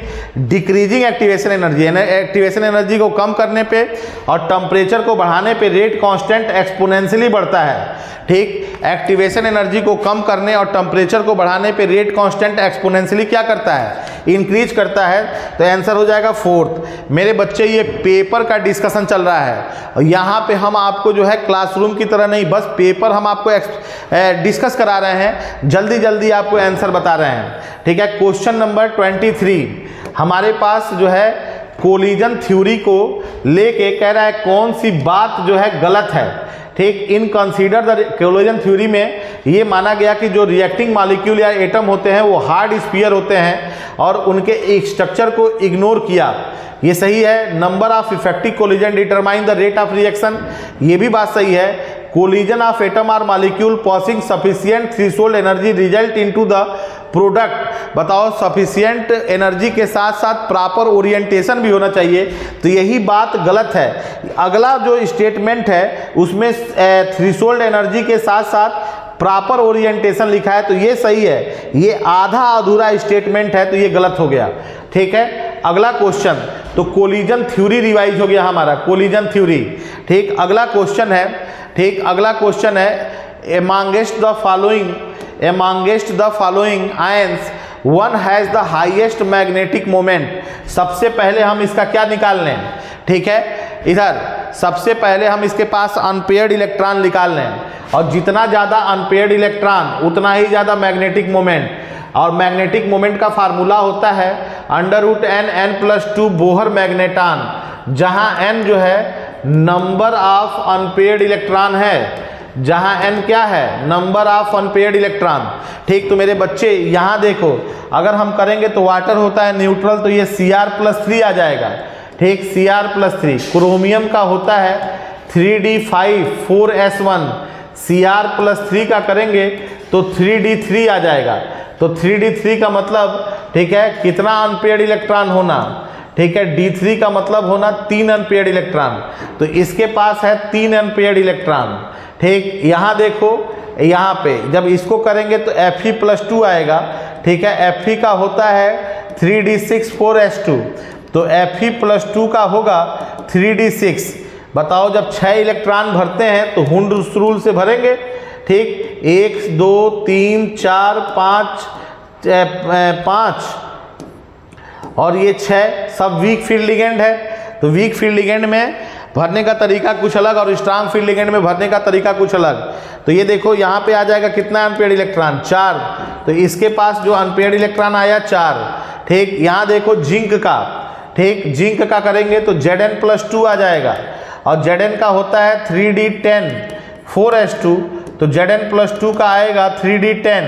decreasing activation energy, activation energy को कम करने पे और टेम्परेचर को बढ़ाने पे रेट कांस्टेंट एक्सपोनेंशियली बढ़ता है। ठीक, एक्टिवेशन एनर्जी को कम करने और टेम्परेचर को बढ़ाने पे रेट कांस्टेंट एक्सपोनेंशियली क्या करता है? इंक्रीज करता है। तो आंसर हो जाएगा 4th। मेरे बच्चे, ये पेपर का डिस्कशन चल रहा है और यहाँ पे हम आपको जो है क्लासरूम की तरह नहीं, बस पेपर हम आपको डिस्कस करा रहे हैं, जल्दी जल्दी आपको आंसर बता रहे हैं। ठीक है, क्वेश्चन नंबर 23 हमारे पास जो है कोलिजन थ्योरी को लेके कह रहा है कौन सी बात जो है गलत है। ठीक, इन कंसीडर द कोलिजन थ्योरी में ये माना गया कि जो रिएक्टिंग मॉलिक्यूल या एटम होते हैं वो हार्ड स्फीयर होते हैं और उनके स्ट्रक्चर को इग्नोर किया, ये सही है। Number of effective collision determine the rate of reaction, ये भी बात सही है। कोलिजन ऑफ एटम और molecule passing sufficient threshold energy result into the product. बताओ सफिशिएंट एनर्जी के साथ साथ प्रॉपर ओरिएंटेशन भी होना चाहिए, तो यही बात गलत है। अगला जो स्टेटमेंट है उसमें थ्रेशोल्ड एनर्जी के साथ साथ प्रॉपर ओरिएंटेशन लिखा है, तो ये सही है। ये आधा अधूरा स्टेटमेंट है, तो ये गलत हो गया। ठीक है, अगला क्वेश्चन, तो कोलिजन थ्योरी रिवाइज हो गया हमारा, कोलिजन थ्योरी। ठीक, अगला क्वेश्चन है, ठीक, अगला क्वेश्चन है amongst the following ions one has the highest magnetic moment। सबसे पहले हम इसका क्या निकाल लें, ठीक है, इधर सबसे पहले हम इसके पास अनपेयर्ड इलेक्ट्रॉन निकाल लें, और जितना ज़्यादा अनपेयर्ड इलेक्ट्रॉन उतना ही ज़्यादा मैग्नेटिक मोमेंट, और मैग्नेटिक मोमेंट का फार्मूला होता है √n+2 बोहर मैग्नेटॉन, जहां n जो है नंबर ऑफ अनपेयर्ड इलेक्ट्रॉन है, जहां n क्या है, नंबर ऑफ अनपेयर्ड इलेक्ट्रॉन। ठीक, तो मेरे बच्चे यहाँ देखो, अगर हम करेंगे तो वाटर होता है न्यूट्रल, तो ये Cr+3 आ जाएगा। ठीक, Cr+3। क्रोमियम का होता है 3d5 Cr+3 का करेंगे तो 3d3 आ जाएगा। तो 3d3 का मतलब, ठीक है, कितना अनपेयर्ड इलेक्ट्रॉन होना, ठीक है, d3 का मतलब होना 3 अनपेयर्ड इलेक्ट्रॉन, तो इसके पास है 3 अनपेयर्ड इलेक्ट्रॉन। ठीक, यहाँ देखो, यहाँ पे जब इसको करेंगे तो Fe+2 आएगा। ठीक है, Fe का होता है 3d6 तो Fe+2 का होगा 3d6। बताओ, जब 6 इलेक्ट्रॉन भरते हैं तो हुंड रूल से भरेंगे। ठीक, 1 2 3 4 5 और ये 6 सब वीक फील्ड लिगेंड है, तो वीक फील्ड लिगेंड में भरने का तरीका कुछ अलग और स्ट्रांग फील्ड लिगेंड में भरने का तरीका कुछ अलग। तो ये देखो यहाँ पे आ जाएगा कितना अनपेयर्ड इलेक्ट्रॉन, 4, तो इसके पास जो अनपेयर्ड इलेक्ट्रॉन आया 4। ठीक, यहाँ देखो जिंक का, ठीक, जिंक का करेंगे तो Zn+2 आ जाएगा, और Zn का होता है 3d10 4s2, तो Zn+2 का आएगा 3d10।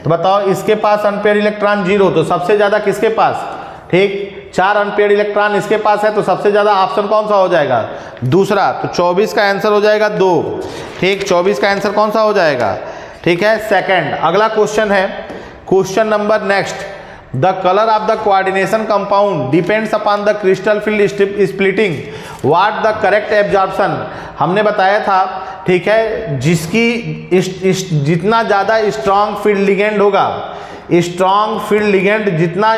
तो बताओ, इसके पास अनपेयर्ड इलेक्ट्रॉन 0, तो सबसे ज़्यादा किसके पास, ठीक, 4 अनपेयर्ड इलेक्ट्रॉन इसके पास है, तो सबसे ज़्यादा ऑप्शन कौन सा हो जाएगा, दूसरा। तो 24 का आंसर हो जाएगा 2। ठीक, 24 का आंसर कौन सा हो जाएगा, ठीक है, सेकंड। अगला क्वेश्चन है, question number next, the colour of the coordination compound depends upon the crystal field splitting, what the correct absorption. हमने बताया था, ठीक है, जिसकी जितना ज़्यादा स्ट्रॉन्ग फील्ड लिगेंड होगा, स्ट्रॉन्ग फील्ड लिगेंड जितना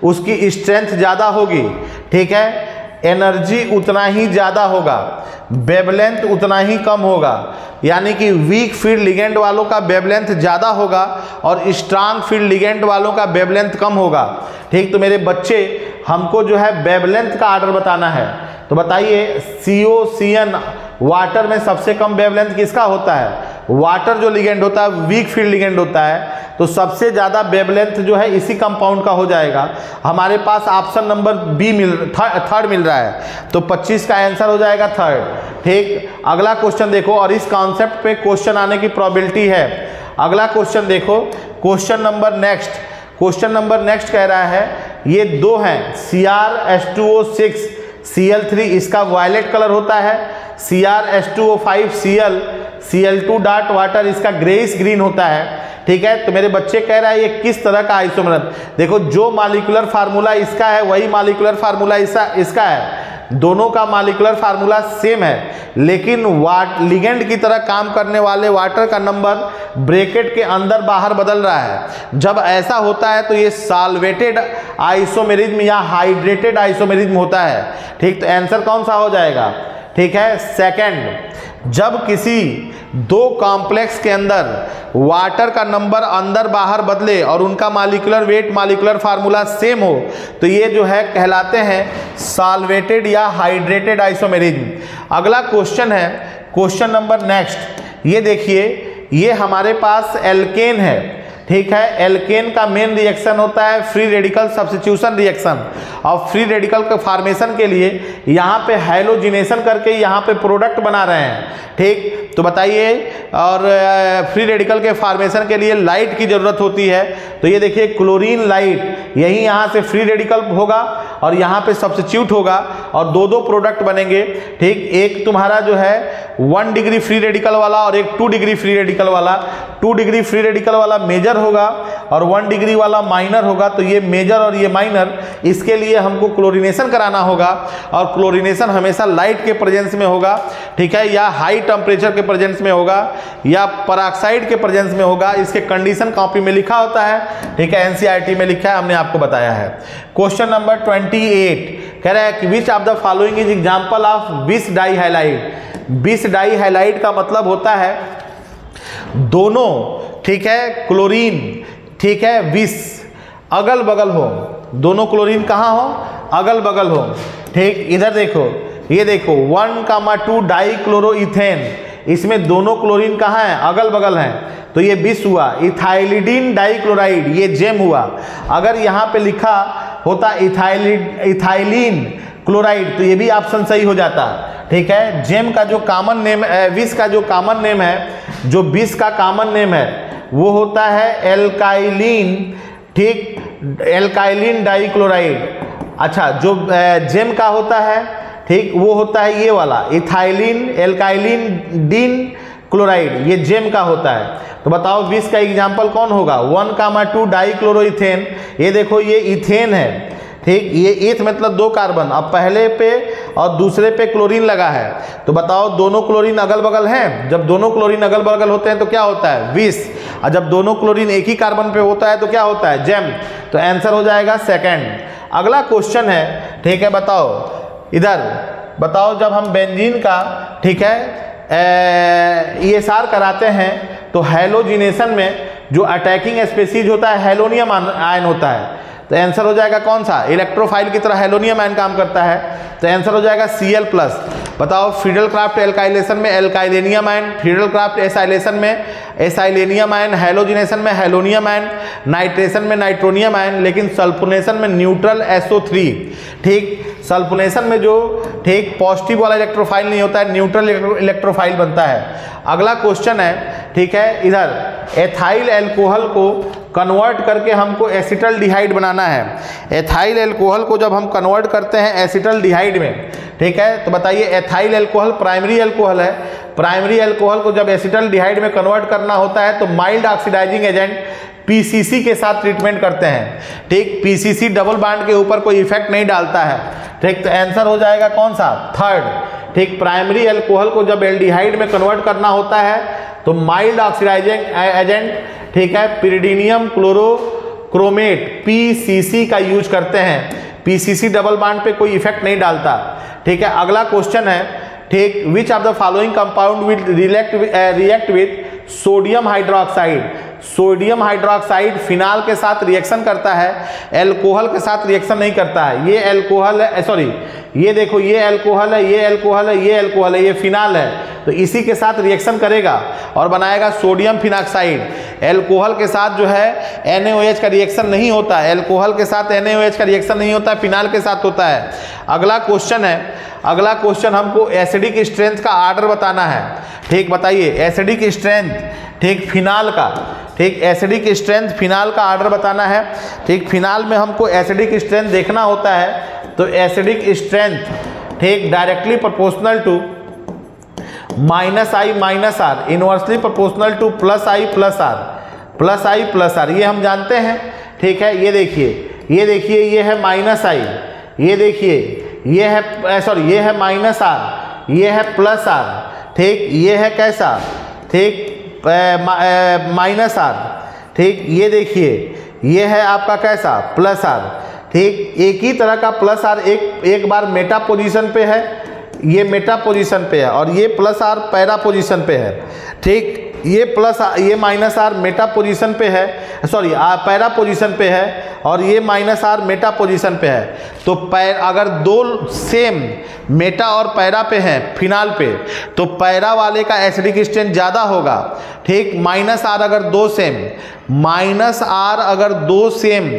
उसकी स्ट्रेंथ ज़्यादा होगी, ठीक है, एनर्जी उतना ही ज़्यादा होगा, वेवलेंथ उतना ही कम होगा। यानी कि वीक फील्ड लिगेंड वालों का वेवलेंथ ज़्यादा होगा और स्ट्रांग फील्ड लिगेंड वालों का वेवलेंथ कम होगा। ठीक, तो मेरे बच्चे, हमको जो है वेवलेंथ का आर्डर बताना है, तो बताइए COCN वाटर में सबसे कम वेवलेंथ किसका होता है, वाटर जो लिगेंड होता है वीक फील्ड लिगेंड होता है, तो सबसे ज़्यादा वेवलेंथ जो है इसी कंपाउंड का हो जाएगा। हमारे पास ऑप्शन नंबर बी थर्ड मिल रहा है, तो 25 का आंसर हो जाएगा थर्ड। ठीक, अगला क्वेश्चन देखो, और इस कॉन्सेप्ट पे क्वेश्चन आने की प्रोबेबिलिटी है। अगला क्वेश्चन देखो, क्वेश्चन नंबर नेक्स्ट कह रहा है, ये 2 हैं Cr(H2O6 Cl3), इसका वायलेट कलर होता है, Cr(H2O5 Cl2 डॉट वाटर इसका ग्रेइश ग्रीन होता है। ठीक है, तो मेरे बच्चे कह रहा है ये किस तरह का आइसोमर। देखो, जो मॉलिक्यूलर फार्मूला इसका है वही मॉलिक्यूलर फार्मूला इसका है, दोनों का मॉलिक्यूलर फार्मूला सेम है, लेकिन लिगेंड की तरह काम करने वाले वाटर का नंबर ब्रैकेट के अंदर बाहर बदल रहा है। जब ऐसा होता है तो ये सॉल्वेटेड आइसोमेरिज्म या हाइड्रेटेड आइसोमेरिज्म होता है। ठीक, तो आंसर कौन सा हो जाएगा, ठीक है, सेकंड। जब किसी 2 कॉम्प्लेक्स के अंदर वाटर का नंबर अंदर बाहर बदले और उनका molecular weight molecular formula same हो, तो ये जो है कहलाते हैं सॉल्वेटेड या हाइड्रेटेड आइसोमेरिज्म। अगला क्वेश्चन है, क्वेश्चन नंबर नेक्स्ट, ये देखिए, ये हमारे पास एल्केन है। ठीक है, एल्केन का मेन रिएक्शन होता है फ्री रेडिकल सब्स्टिट्यूशन रिएक्शन, और फ्री रेडिकल के फॉर्मेशन के लिए यहाँ पे हैलोजिनेशन करके यहाँ पे प्रोडक्ट बना रहे हैं। ठीक, तो बताइए, और फ्री रेडिकल के फॉर्मेशन के लिए लाइट की ज़रूरत होती है, तो ये देखिए क्लोरीन लाइट, यही यहाँ से फ्री रेडिकल होगा और यहाँ पे सब्स्टिट्यूट होगा, और दो दो प्रोडक्ट बनेंगे, ठीक। एक तुम्हारा जो है 1 डिग्री फ्री रेडिकल वाला और एक 2 डिग्री फ्री रेडिकल वाला। 2 डिग्री फ्री रेडिकल वाला मेजर होगा और 1 डिग्री वाला माइनर होगा। तो ये मेजर और ये माइनर, इसके लिए हमको क्लोरीनेशन कराना होगा और क्लोरीनेशन हमेशा लाइट के प्रेजेंस में होगा, ठीक है, या हाई टेम्परेचर के प्रेजेंस में होगा या पेरोक्साइड के प्रेजेंस में होगा। इसके कंडीशन कॉपी में लिखा होता है, ठीक है, एनसीईआरटी में लिखा है, हमने आपको बताया है। क्वेश्चन नंबर 28 कह रहा है कि विच of the following is example of बिस डाई हाइलाइट। बिस डाई हाइलाइट का मतलब होता है दोनों, ठीक है, क्लोरीन, ठीक है, विष अगल बगल हो, दोनों क्लोरीन कहाँ हो, अगल बगल हो, ठीक। इधर देखो, ये देखो 1,2 डाई क्लोरो इथेन, इसमें दोनों क्लोरीन कहाँ हैं, अगल बगल हैं, तो ये विष हुआ। इथाइलिडीन डाइक्लोराइड, ये जेम हुआ। अगर यहाँ पे लिखा होता इथाइलिन क्लोराइड तो ये भी ऑप्शन सही हो जाता, ठीक है। जेम का जो कॉमन नेम, विष का जो कॉमन नेम है, जो विष का कॉमन नेम है वो होता है एल्काइलिन, ठीक, एल्काइलिन डाइक्लोराइड। अच्छा, जो जेम का होता है, ठीक, वो होता है ये वाला इथाइलिन एल्काइलिन डीन क्लोराइड, ये जेम का होता है। तो बताओ विष का एग्जाम्पल कौन होगा, 1,2 डाई क्लोरो इथेन। ये देखो ये इथेन है, ठीक, ये इथ मतलब 2 कार्बन, अब पहले पे और दूसरे पे क्लोरीन लगा है। तो बताओ दोनों क्लोरीन अगल बगल हैं, जब दोनों क्लोरीन अगल बगल होते हैं तो क्या होता है, विष। और जब दोनों क्लोरीन एक ही कार्बन पे होता है तो क्या होता है, जेम। तो आंसर हो जाएगा सेकंड। अगला क्वेश्चन है, ठीक है, बताओ इधर, बताओ जब हम बेंजीन का, ठीक है, ESR कराते हैं तो हैलोजिनेशन में जो अटैकिंग स्पीशीज होता है हेलोनियम आयन होता है। तो आंसर हो जाएगा कौन सा, इलेक्ट्रोफाइल की तरह हेलोनियम आयन काम करता है। तो आंसर हो जाएगा Cl+। बताओ फिडलक्राफ्ट एल्काइलेशन में एल्काइलेनियम आयन, फिडलक्राफ्ट एसाइलेशन में एसाइलेनियम आयन, हैलोजिनेशन में हैलोनियम आयन, नाइट्रेशन में नाइट्रोनियम आयन, लेकिन सल्फोनेशन में न्यूट्रल SO3, ठीक। सल्फोनेशन में जो, ठीक, पॉजिटिव वाला इलेक्ट्रोफाइल नहीं होता है, न्यूट्रल इलेक्ट्रोफाइल बनता है। अगला क्वेश्चन है, ठीक है, इधर एथाइल एल्कोहल को कन्वर्ट करके हमको एसिटल्डिहाइड बनाना है। एथाइल एल्कोहल को जब हम कन्वर्ट करते हैं एसिटल्डिहाइड में, ठीक है, तो बताइए एथाइल एल्कोहल प्राइमरी एल्कोहल है। प्राइमरी एल्कोहल को जब एसिटल्डिहाइड में कन्वर्ट करना होता है तो माइल्ड ऑक्सीडाइजिंग एजेंट PCC के साथ ट्रीटमेंट करते हैं, ठीक। PCC डबल बॉन्ड के ऊपर कोई इफेक्ट नहीं डालता है, ठीक। तो आंसर हो जाएगा कौन सा, थर्ड, ठीक। प्राइमरी एल्कोहल को जब एल्डिहाइड में कन्वर्ट करना होता है तो माइल्ड ऑक्सीडाइजिंग एजेंट, ठीक है, पिरिडीनियम क्लोरोक्रोमेट PCC का यूज करते हैं। PCC डबल बॉन्ड पे कोई इफेक्ट नहीं डालता, ठीक है। अगला क्वेश्चन है, ठीक, which of the following compound will react with sodium hydroxide. Sodium hydroxide phenol के साथ रिएक्शन करता है, एल्कोहल के साथ रिएक्शन नहीं करता है। ये एल्कोहल है, सॉरी, ये देखो ये एल्कोहल है, ये एल्कोहल है, ये एल्कोहल है, ये फिनाल है, तो इसी के साथ रिएक्शन करेगा और बनाएगा सोडियम फिनॉक्साइड। एल्कोहल के साथ जो है NaOH का रिएक्शन नहीं होता, एल्कोहल के साथ NaOH का रिएक्शन नहीं होता, फिनाल के साथ होता है। अगला क्वेश्चन है, अगला क्वेश्चन हमको एसिडिक स्ट्रेंथ का आर्डर बताना है, ठीक। बताइए एसिडिक स्ट्रेंथ, ठीक, फिनाल का, ठीक, एसिडिक स्ट्रेंथ फिनाल का आर्डर बताना है, ठीक। फिनाल में हमको एसिडिक स्ट्रेंथ देखना होता है तो एसिडिक स्ट्रेंथ, ठीक, directly proportional to -I-R, inversely proportional to +I+R, ये हम जानते हैं, ठीक है। ये देखिए, ये देखिए, ये है -I, ये देखिए, ये है, सॉरी, ये है -R, ये है +R, ठीक, ये है कैसा, ठीक, -R, ठीक। ये देखिए, ये है आपका कैसा, +R, ठीक। एक ही तरह का +R एक बार मेटा पोजीशन पे है, ये मेटा पोजीशन पे है, और ये +R पैरा पोजीशन पे है, ठीक। ये ये -R मेटा पोजीशन पे है, सॉरी पैरा पोजीशन पे है, और ये -R मेटा पोजीशन पे है। तो अगर दो सेम मेटा और पैरा पे हैं फिनाल पे, तो पैरा वाले का एसिडिक स्ट्रेंथ ज़्यादा होगा, ठीक, माइनस आर अगर दो सेम, माइनस आर अगर दो सेम,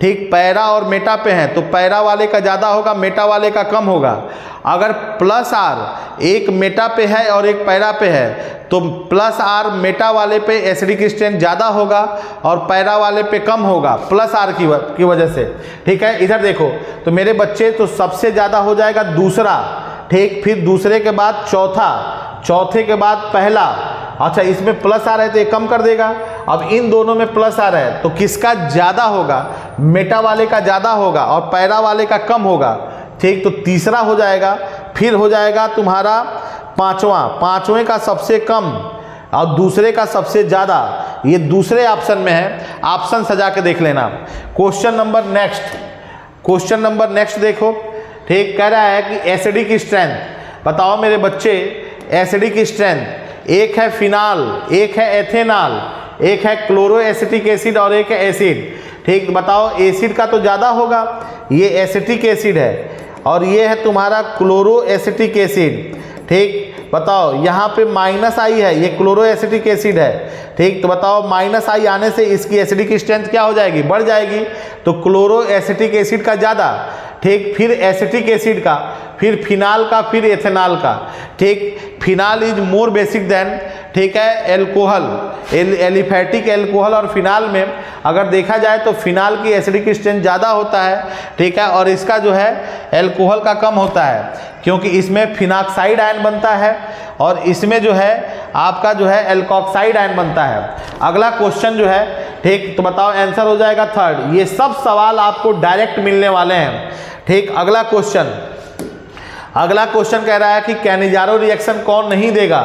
ठीक, पैरा और मेटा पे हैं तो पैरा वाले का ज़्यादा होगा, मेटा वाले का कम होगा। अगर प्लस आर एक मेटा पे है और एक पैरा पे है तो प्लस आर मेटा वाले पे एसिडिक स्ट्रेंथ ज़्यादा होगा और पैरा वाले पे कम होगा प्लस आर की वजह से। ठीक है, इधर देखो तो मेरे बच्चे तो सबसे ज़्यादा हो जाएगा दूसरा, ठीक, फिर दूसरे के बाद चौथा, चौथे के बाद पहला। अच्छा, इसमें प्लस आ रहा है तो ये कम कर देगा। अब इन दोनों में प्लस आ रहा है तो किसका ज़्यादा होगा? मेटा वाले का ज़्यादा होगा और पैरा वाले का कम होगा। ठीक, तो तीसरा हो जाएगा, फिर हो जाएगा तुम्हारा पांचवा, पांचवें का सबसे कम और दूसरे का सबसे ज़्यादा। ये दूसरे ऑप्शन में है, ऑप्शन सजा के देख लेना। Question number next, question number next देखो। ठीक, कह रहा है कि एसिडिक स्ट्रेंथ बताओ मेरे बच्चे, एसिडिक स्ट्रेंथ एक है फिनाल, एक है एथेनॉल, एक है क्लोरो एसिटिक एसिड और एक है एसिड। ठीक, बताओ एसिड का तो ज़्यादा होगा, ये एसिटिक एसिड है और ये है तुम्हारा क्लोरो एसिटिक एसिड। ठीक, बताओ यहाँ पे माइनस आई है, ये क्लोरो एसिटिक एसिड है। ठीक, तो बताओ माइनस आई आने से इसकी एसिडिक स्ट्रेंथ क्या हो जाएगी? बढ़ जाएगी, तो क्लोरो एसिटिक एसिड का ज़्यादा। ठीक, फिर एसिटिक एसिड का, फिर फिनाल का, फिर एथेनॉल का। ठीक, phenol is more basic than, ठीक है, एल्कोहल, एलिफेटिक एल्कोहल और फिनाल में अगर देखा जाए तो फिनाल की एसिडिक स्ट्रेंथ ज़्यादा होता है। ठीक है, और इसका जो है एल्कोहल का कम होता है क्योंकि इसमें फिनॉक्साइड आयन बनता है और इसमें जो है आपका जो है एल्कोक्साइड आयन बनता है। अगला क्वेश्चन जो है, ठीक, तो बताओ आंसर हो जाएगा थर्ड। ये सब सवाल आपको डायरेक्ट मिलने वाले हैं। ठीक, अगला क्वेश्चन, अगला क्वेश्चन कह रहा है कि कैनिजारो रिएक्शन कौन नहीं देगा?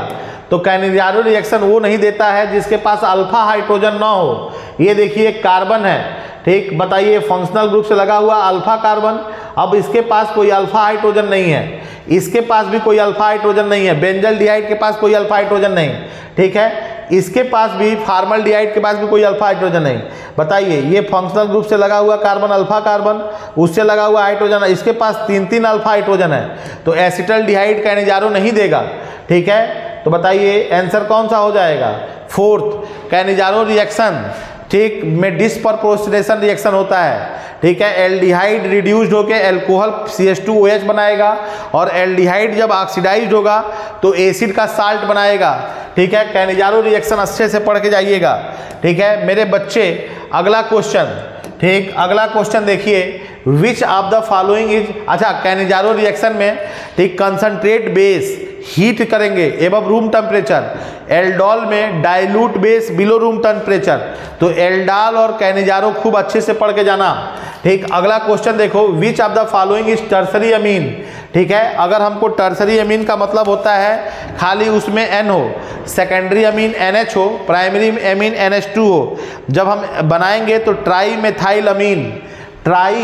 तो कैनिजारो रिएक्शन वो नहीं देता है जिसके पास अल्फा हाइड्रोजन ना हो। ये देखिए कार्बन है, ठीक, बताइए फंक्शनल ग्रुप से लगा हुआ अल्फा कार्बन, अब इसके पास कोई अल्फा हाइड्रोजन नहीं है, इसके पास भी कोई अल्फा हाइड्रोजन नहीं है, बेंजल्डिहाइड के पास कोई अल्फा हाइड्रोजन नहीं। ठीक है, इसके पास भी, फॉर्मल्डिहाइड के पास भी कोई अल्फा हाइड्रोजन नहीं। बताइए ये फंक्शनल ग्रुप से लगा हुआ कार्बन अल्फा कार्बन, उससे लगा हुआ हाइड्रोजन, इसके पास 3 अल्फा हाइड्रोजन है, तो एसिटल्डिहाइड कैनिजारो नहीं देगा। ठीक है, तो बताइए आंसर कौन सा हो जाएगा? फोर्थ, कैनिजारो रिएक्शन, ठीक, में डिस्प्रपोर्शनेशन रिएक्शन होता है। ठीक है, एल्डिहाइड रिड्यूस्ड होकर एल्कोहल CH2OH बनाएगा और एल्डिहाइड जब ऑक्सीडाइज्ड होगा तो एसिड का साल्ट बनाएगा। ठीक है, कैनिजारो रिएक्शन अच्छे से पढ़ के जाइएगा। ठीक है मेरे बच्चे, अगला क्वेश्चन, ठीक, अगला क्वेश्चन देखिए, विच ऑफ द फॉलोइंग इज, अच्छा कैनिजारो रिएक्शन में, ठीक, कंसंट्रेट बेस हीट करेंगे एबव रूम टेम्परेचर, एल्डोल में dilute base below room temperature. तो एल्डोल और कैनिजारो खूब अच्छे से पढ़ के जाना। ठीक, अगला क्वेश्चन देखो, which of the following is tertiary amine. ठीक है, अगर हमको टर्सरी अमीन का मतलब होता है खाली उसमें N हो, सेकेंडरी अमीन NH हो, प्राइमरी अमीन NH2 हो, जब हम बनाएंगे तो ट्राई मेथाइल अमीन, ट्राई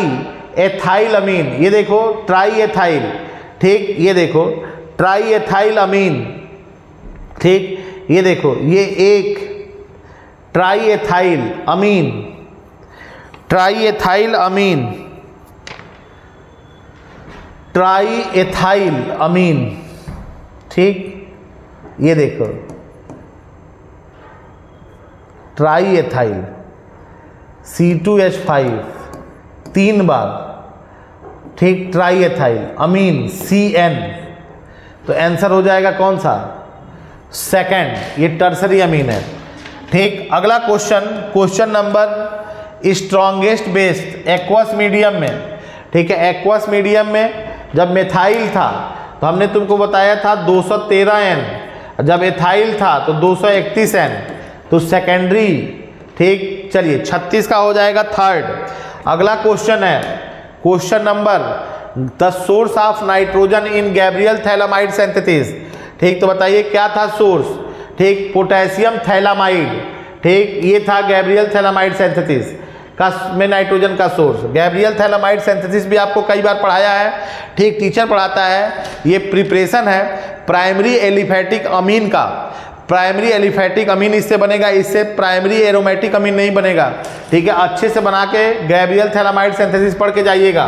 एथाइल अमीन, ये देखो ट्राई एथाइल, ठीक, ये देखो ट्राई एथाइल अमीन, ठीक, ये देखो ये एक ट्राई एथाइल अमीन, ट्राई एथाइल अमीन, ट्राई एथाइल अमीन, ठीक, ये देखो ट्राई एथाइल C2H5 3 बार, ठीक, ट्राई एथाइल अमीन CN। तो आंसर हो जाएगा कौन सा? सेकंड, ये टर्सरी अमीन है। ठीक, अगला question, question number strongest base aqueous medium में। ठीक है, एक्वस मीडियम में जब मेथाइल था तो हमने तुमको बताया था 213N, जब एथाइल था तो 231N, तो सेकेंडरी। ठीक, चलिए 36 का हो जाएगा थर्ड। अगला क्वेश्चन है question number, the source of nitrogen in Gabriel phthalimide synthesis. ठीक, तो बताइए क्या था सोर्स? ठीक, पोटेशियम थैलामाइड। ठीक, ये था गैब्रियल थैलामाइड सिंथेसिस का में नाइट्रोजन का सोर्स। गैब्रियल थैलामाइड सिंथेसिस भी आपको कई बार पढ़ाया है, ठीक, टीचर पढ़ाता है। ये प्रिपरेशन है प्राइमरी एलिफेटिक अमीन का, प्राइमरी एलिफेटिक अमीन इससे बनेगा, इससे प्राइमरी एरोमेटिक अमीन नहीं बनेगा। ठीक है, अच्छे से बना के गैब्रियल थैलामाइड सिंथेसिस पढ़ के जाइएगा।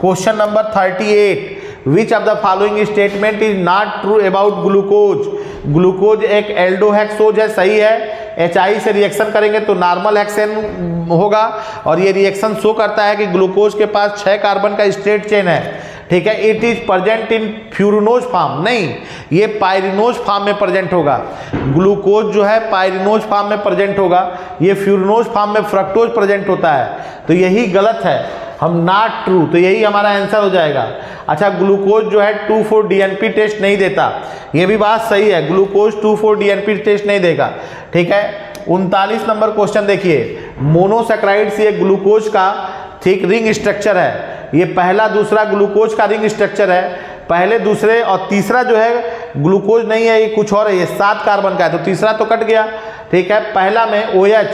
Question number 38, which of the following statement is not true about glucose. Glucose एक एल्डोहेक्सोज है, सही है। HI से रिएक्शन करेंगे तो नॉर्मल हेक्सेन होगा और ये रिएक्शन शो करता है कि ग्लूकोज के पास 6 कार्बन का स्ट्रेट चेन है, ठीक है। It is present in furanose form, नहीं, ये पायरिनोज फॉर्म में प्रेजेंट होगा। ग्लूकोज जो है पायरिनोज फॉर्म में प्रेजेंट होगा, ये फ्यूरिनोज फॉर्म में फ्रक्टोज प्रेजेंट होता है, तो यही गलत है, हम नॉट ट्रू, तो यही हमारा आंसर हो जाएगा। अच्छा, ग्लूकोज जो है 2,4-DNP टेस्ट नहीं देता, ये भी बात सही है, ग्लूकोज 2,4-DNP टेस्ट नहीं देगा, ठीक है। 39 नंबर क्वेश्चन देखिए, मोनोसैकेराइड्स ये ग्लूकोज का ठीक रिंग स्ट्रक्चर है, ये पहला दूसरा ग्लूकोज का रिंग स्ट्रक्चर है, पहले दूसरे और तीसरा जो है ग्लूकोज नहीं है, ये कुछ और है, ये 7 कार्बन का है, तो तीसरा तो कट गया, ठीक है। पहला में OH,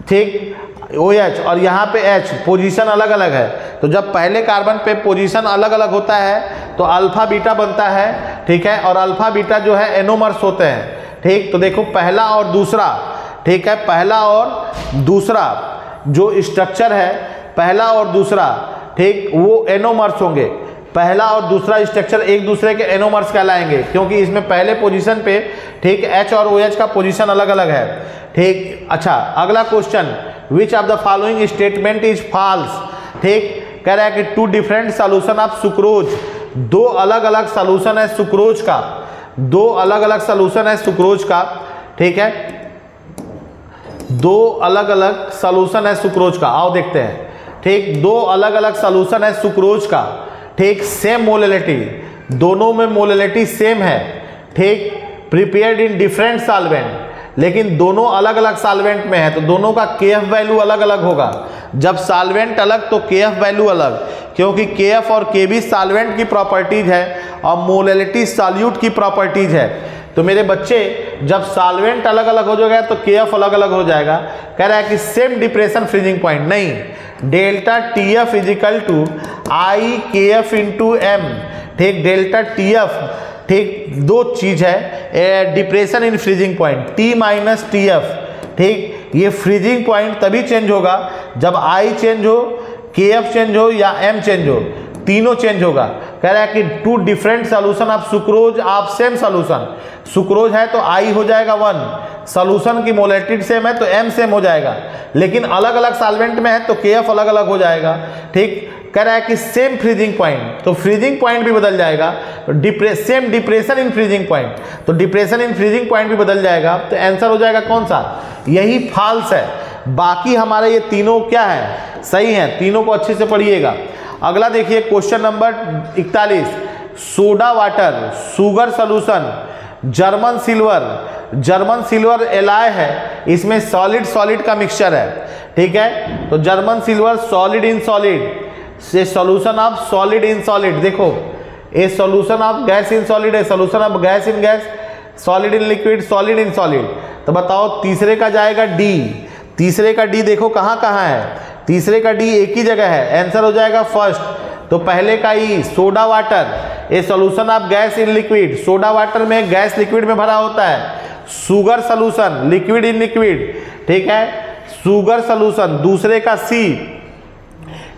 ठीक, OH और यहाँ पे H, पोजीशन अलग अलग है, तो जब पहले कार्बन पे पोजीशन अलग अलग होता है तो अल्फा बीटा बनता है, ठीक है, और अल्फा बीटा जो है एनोमर्स होते हैं, ठीक। तो देखो पहला और दूसरा, ठीक है, पहला और दूसरा जो स्ट्रक्चर है, पहला और दूसरा, ठीक, वो एनोमर्स होंगे, पहला और दूसरा स्ट्रक्चर एक दूसरे के एनोमर्स कहलाएंगे, क्योंकि इसमें पहले पोजीशन पे, ठीक, H और OH का पोजीशन अलग अलग है, ठीक। अच्छा, अगला question, which of the following statement is false, ठीक, कह रहा है कि 2 डिफरेंट सॉल्यूशन ऑफ सुक्रोज, 2 अलग अलग सॉल्यूशन है सुक्रोज का, 2 अलग अलग सॉल्यूशन है सुक्रोज का, ठीक है, 2 अलग अलग सॉल्यूशन है सुक्रोज का, आओ देखते हैं, ठीक, 2 अलग अलग सॉल्यूशन है सुक्रोज का, ठीक, सेम मोलेलिटी, दोनों में मोलेलिटी सेम है, ठीक, प्रिपेयर्ड इन डिफरेंट सॉल्वेंट, लेकिन दोनों अलग अलग सॉल्वेंट में है, तो दोनों का KF वैल्यू अलग अलग होगा, जब सॉल्वेंट अलग तो KF वैल्यू अलग, क्योंकि KF और KB सॉल्वेंट की प्रॉपर्टीज है और मोलेलिटी सॉल्यूट की प्रॉपर्टीज है। तो मेरे बच्चे जब सॉल्वेंट अलग अलग हो जाएगा तो KF अलग अलग हो जाएगा। कह रहा है कि सेम डिप्रेशन फ्रीजिंग पॉइंट, नहीं, delta TF is equal to IKF into M, ठीक, डेल्टा TF, ठीक, 2 चीज है, depression in freezing point T minus TF, ठीक, ये फ्रीजिंग पॉइंट तभी चेंज होगा जब I चेंज हो, KF चेंज हो या M चेंज हो, तीनों चेंज होगा। कह रहा है कि 2 different solution of sucrose of same solution, sucrose है तो I हो जाएगा 1, सॉल्यूशन की मोलेटिड सेम है तो M सेम हो जाएगा, लेकिन अलग अलग सॉल्वेंट में है तो KF अलग अलग हो जाएगा, ठीक। कह रहा है कि सेम फ्रीजिंग पॉइंट, तो फ्रीजिंग पॉइंट भी बदल जाएगा, same depression in freezing point, तो डिप्रेशन इन फ्रीजिंग पॉइंट भी बदल जाएगा, तो आंसर हो जाएगा कौन सा, यही फॉल्स है। बाकी हमारे ये तीनों क्या है, सही हैं, तीनों को अच्छे से पढ़िएगा। अगला देखिए question number 41, soda water sugar solution German silver alloy है, इसमें सॉलिड का मिक्सचर है, ठीक है। तो German silver solid in solid से solution of solid in solid, देखो a solution of gas in solid है, solution of gas in gas, solid in liquid, solid in solid. तो बताओ तीसरे का जाएगा डी, तीसरे का डी देखो कहाँ कहाँ है, तीसरे का डी एक ही जगह है, आंसर हो जाएगा फर्स्ट। तो पहले का E soda water, a solution of gas in liquid, soda water में गैस लिक्विड में भरा होता है, sugar solution liquid in liquid, ठीक है, शुगर सॉल्यूशन। दूसरे का सी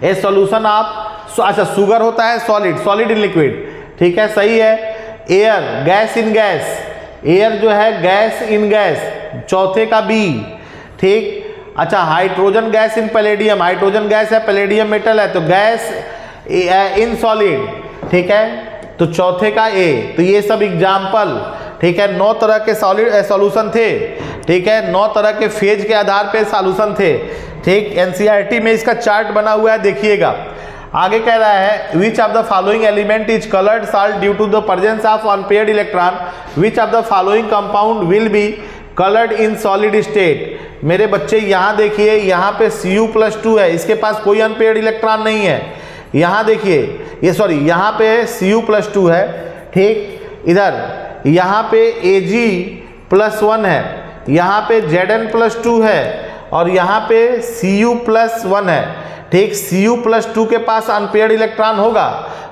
ए सॉल्यूशन ऑफ, अच्छा शुगर होता है सॉलिड इन लिक्विड, ठीक है, सही है। Air gas in gas, air जो है गैस इन गैस, चौथे का बी, ठीक। अच्छा hydrogen gas in palladium, hydrogen gas है पैलेडियम मेटल है तो गैस इन सॉलिड, ठीक है, तो चौथे का ए। तो ये सब एग्जाम्पल, ठीक है, 9 तरह के सॉल्यूशन थे, ठीक है, 9 तरह के फेज के आधार पे सॉल्यूशन थे, ठीक। एनसीईआरटी में इसका चार्ट बना हुआ है, देखिएगा। आगे कह रहा है which of the following element is coloured salt due to the presence of unpaired electron, which of the following compound will be coloured in solid state. मेरे बच्चे यहाँ देखिए, यहाँ पे Cu+2 है, इसके पास कोई अनपेयर्ड इलेक्ट्रॉन नहीं है। यहाँ देखिए ये सॉरी यहाँ पे Cu+2 है, ठीक, इधर यहाँ पे Ag+1 है, यहाँ पे Zn+2 है और यहाँ पे Cu+1 है, ठीक। Cu+2 के पास अनपेयर्ड इलेक्ट्रॉन होगा,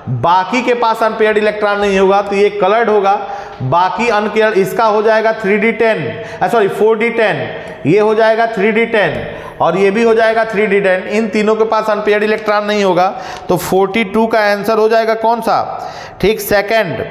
बाकी के पास अनपेयर्ड इलेक्ट्रॉन नहीं होगा, तो ये कलर्ड होगा। बाकी अनपेयर्ड, इसका हो जाएगा 3d10 सॉरी 4d10, ये हो जाएगा 3d10 और ये भी हो जाएगा 3d10, इन तीनों के पास अनपेयर्ड इलेक्ट्रॉन नहीं होगा, तो 42 का आंसर हो जाएगा कौन सा, ठीक, सेकंड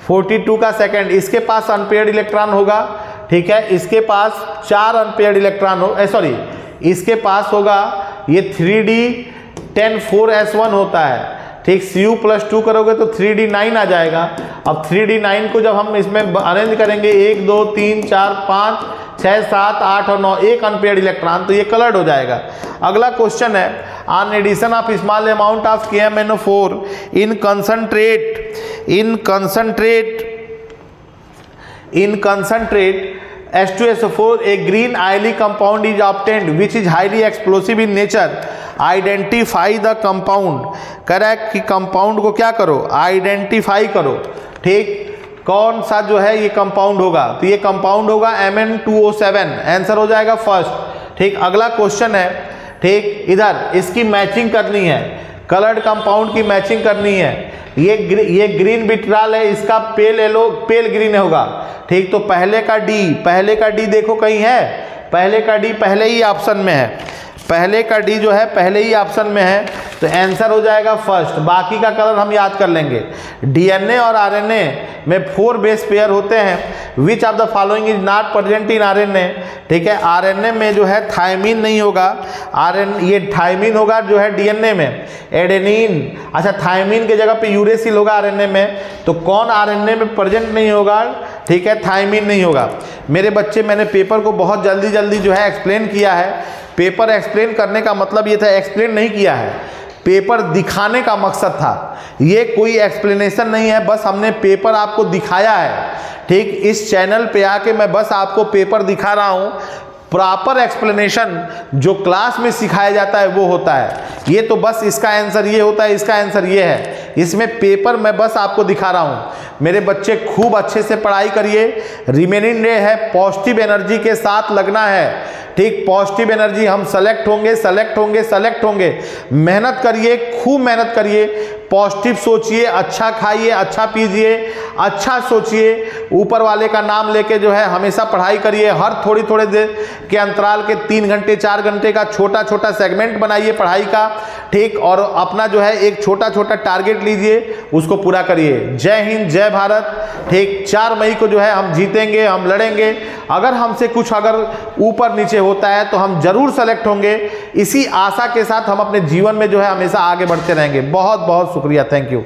42 का सेकंड, इसके पास अनपेयर्ड इलेक्ट्रॉन होगा, ठीक है, इसके पास 4 अनपेयर्ड इलेक्ट्रॉन हो, सॉरी इसके पास होगा ये 3d10 4s1 होता है, ठीक, Cu+2 करोगे तो 3d9 आ जाएगा। अब 3d9 को जब हम इसमें अरेंज करेंगे 1 2 3 4 5 6 7 8 और 9, एक अनपेयर्ड इलेक्ट्रॉन, तो ये कलर्ड हो जाएगा। अगला क्वेश्चन है, on addition of small amount of KMnO4 in concentrate H2SO4 a green oily compound is obtained which is highly explosive in nature, identify the compound। Correct कि कंपाउंड को क्या करो, आइडेंटिफाई करो, ठीक, कौन सा जो है ये कंपाउंड होगा, तो ये कंपाउंड होगा Mn2O7, आंसर हो जाएगा फर्स्ट, ठीक। अगला क्वेश्चन है, ठीक, इधर इसकी मैचिंग करनी है, कलर्ड कंपाउंड की मैचिंग करनी है। ये ग्रीन विट्राल है, इसका पेल येलो पेल ग्रीन होगा, ठीक, तो पहले का डी देखो कहीं है, पहले का डी पहले ही ऑप्शन में है, पहले का डी जो है पहले ही ऑप्शन में है, तो आंसर हो जाएगा फर्स्ट। बाकी का कलर हम याद कर लेंगे। डीएनए और आरएनए में 4 बेस पेयर होते हैं, विच of the following is not present in RNA, ठीक है, आरएनए में जो है थायमीन नहीं होगा, ये थायमीन होगा जो है डीएनए में, एडेनिन, अच्छा थायमीन के जगह पे यूरेसिल होगा आरएनए में, तो कौन आरएनए में प्रेजेंट नहीं होगा, ठीक है, थायमीन नहीं होगा। मेरे बच्चे, मैंने पेपर को बहुत जल्दी जो है एक्सप्लेन किया है, पेपर एक्सप्लेन करने का मतलब ये था, एक्सप्लेन नहीं किया है, पेपर दिखाने का मकसद था, ये कोई एक्सप्लेनेशन नहीं है, बस हमने पेपर आपको दिखाया है, ठीक। इस चैनल पे आके मैं बस आपको पेपर दिखा रहा हूँ, प्रॉपर एक्सप्लेनेशन जो क्लास में सिखाया जाता है वो होता है। ये तो बस इसका आंसर ये होता है, इसका आंसर ये है, इसमें पेपर मैं बस आपको दिखा रहा हूँ। मेरे बच्चे खूब अच्छे से पढ़ाई करिए, रिमेनिंग डे है, पॉजिटिव एनर्जी के साथ लगना है, ठीक, पॉजिटिव एनर्जी, हम सेलेक्ट होंगे, मेहनत करिए, खूब मेहनत करिए, पॉजिटिव सोचिए, अच्छा खाइए, अच्छा पीजिए, अच्छा सोचिए, ऊपर वाले का नाम लेके जो है हमेशा पढ़ाई करिए। हर थोड़ी देर के अंतराल के 3 घंटे 4 घंटे का छोटा सेगमेंट बनाइए पढ़ाई का, ठीक, और अपना जो है एक छोटा टारगेट लीजिए, उसको पूरा करिए। जय हिंद, जय भारत, ठीक। 4 मई को जो है हम जीतेंगे, हम लड़ेंगे। अगर हमसे कुछ अगर ऊपर नीचे होता है तो हम जरूर सेलेक्ट होंगे। इसी आशा के साथ हम अपने जीवन में जो है हमेशा आगे बढ़ते रहेंगे। बहुत बहुत शुक्रिया, थैंक यू।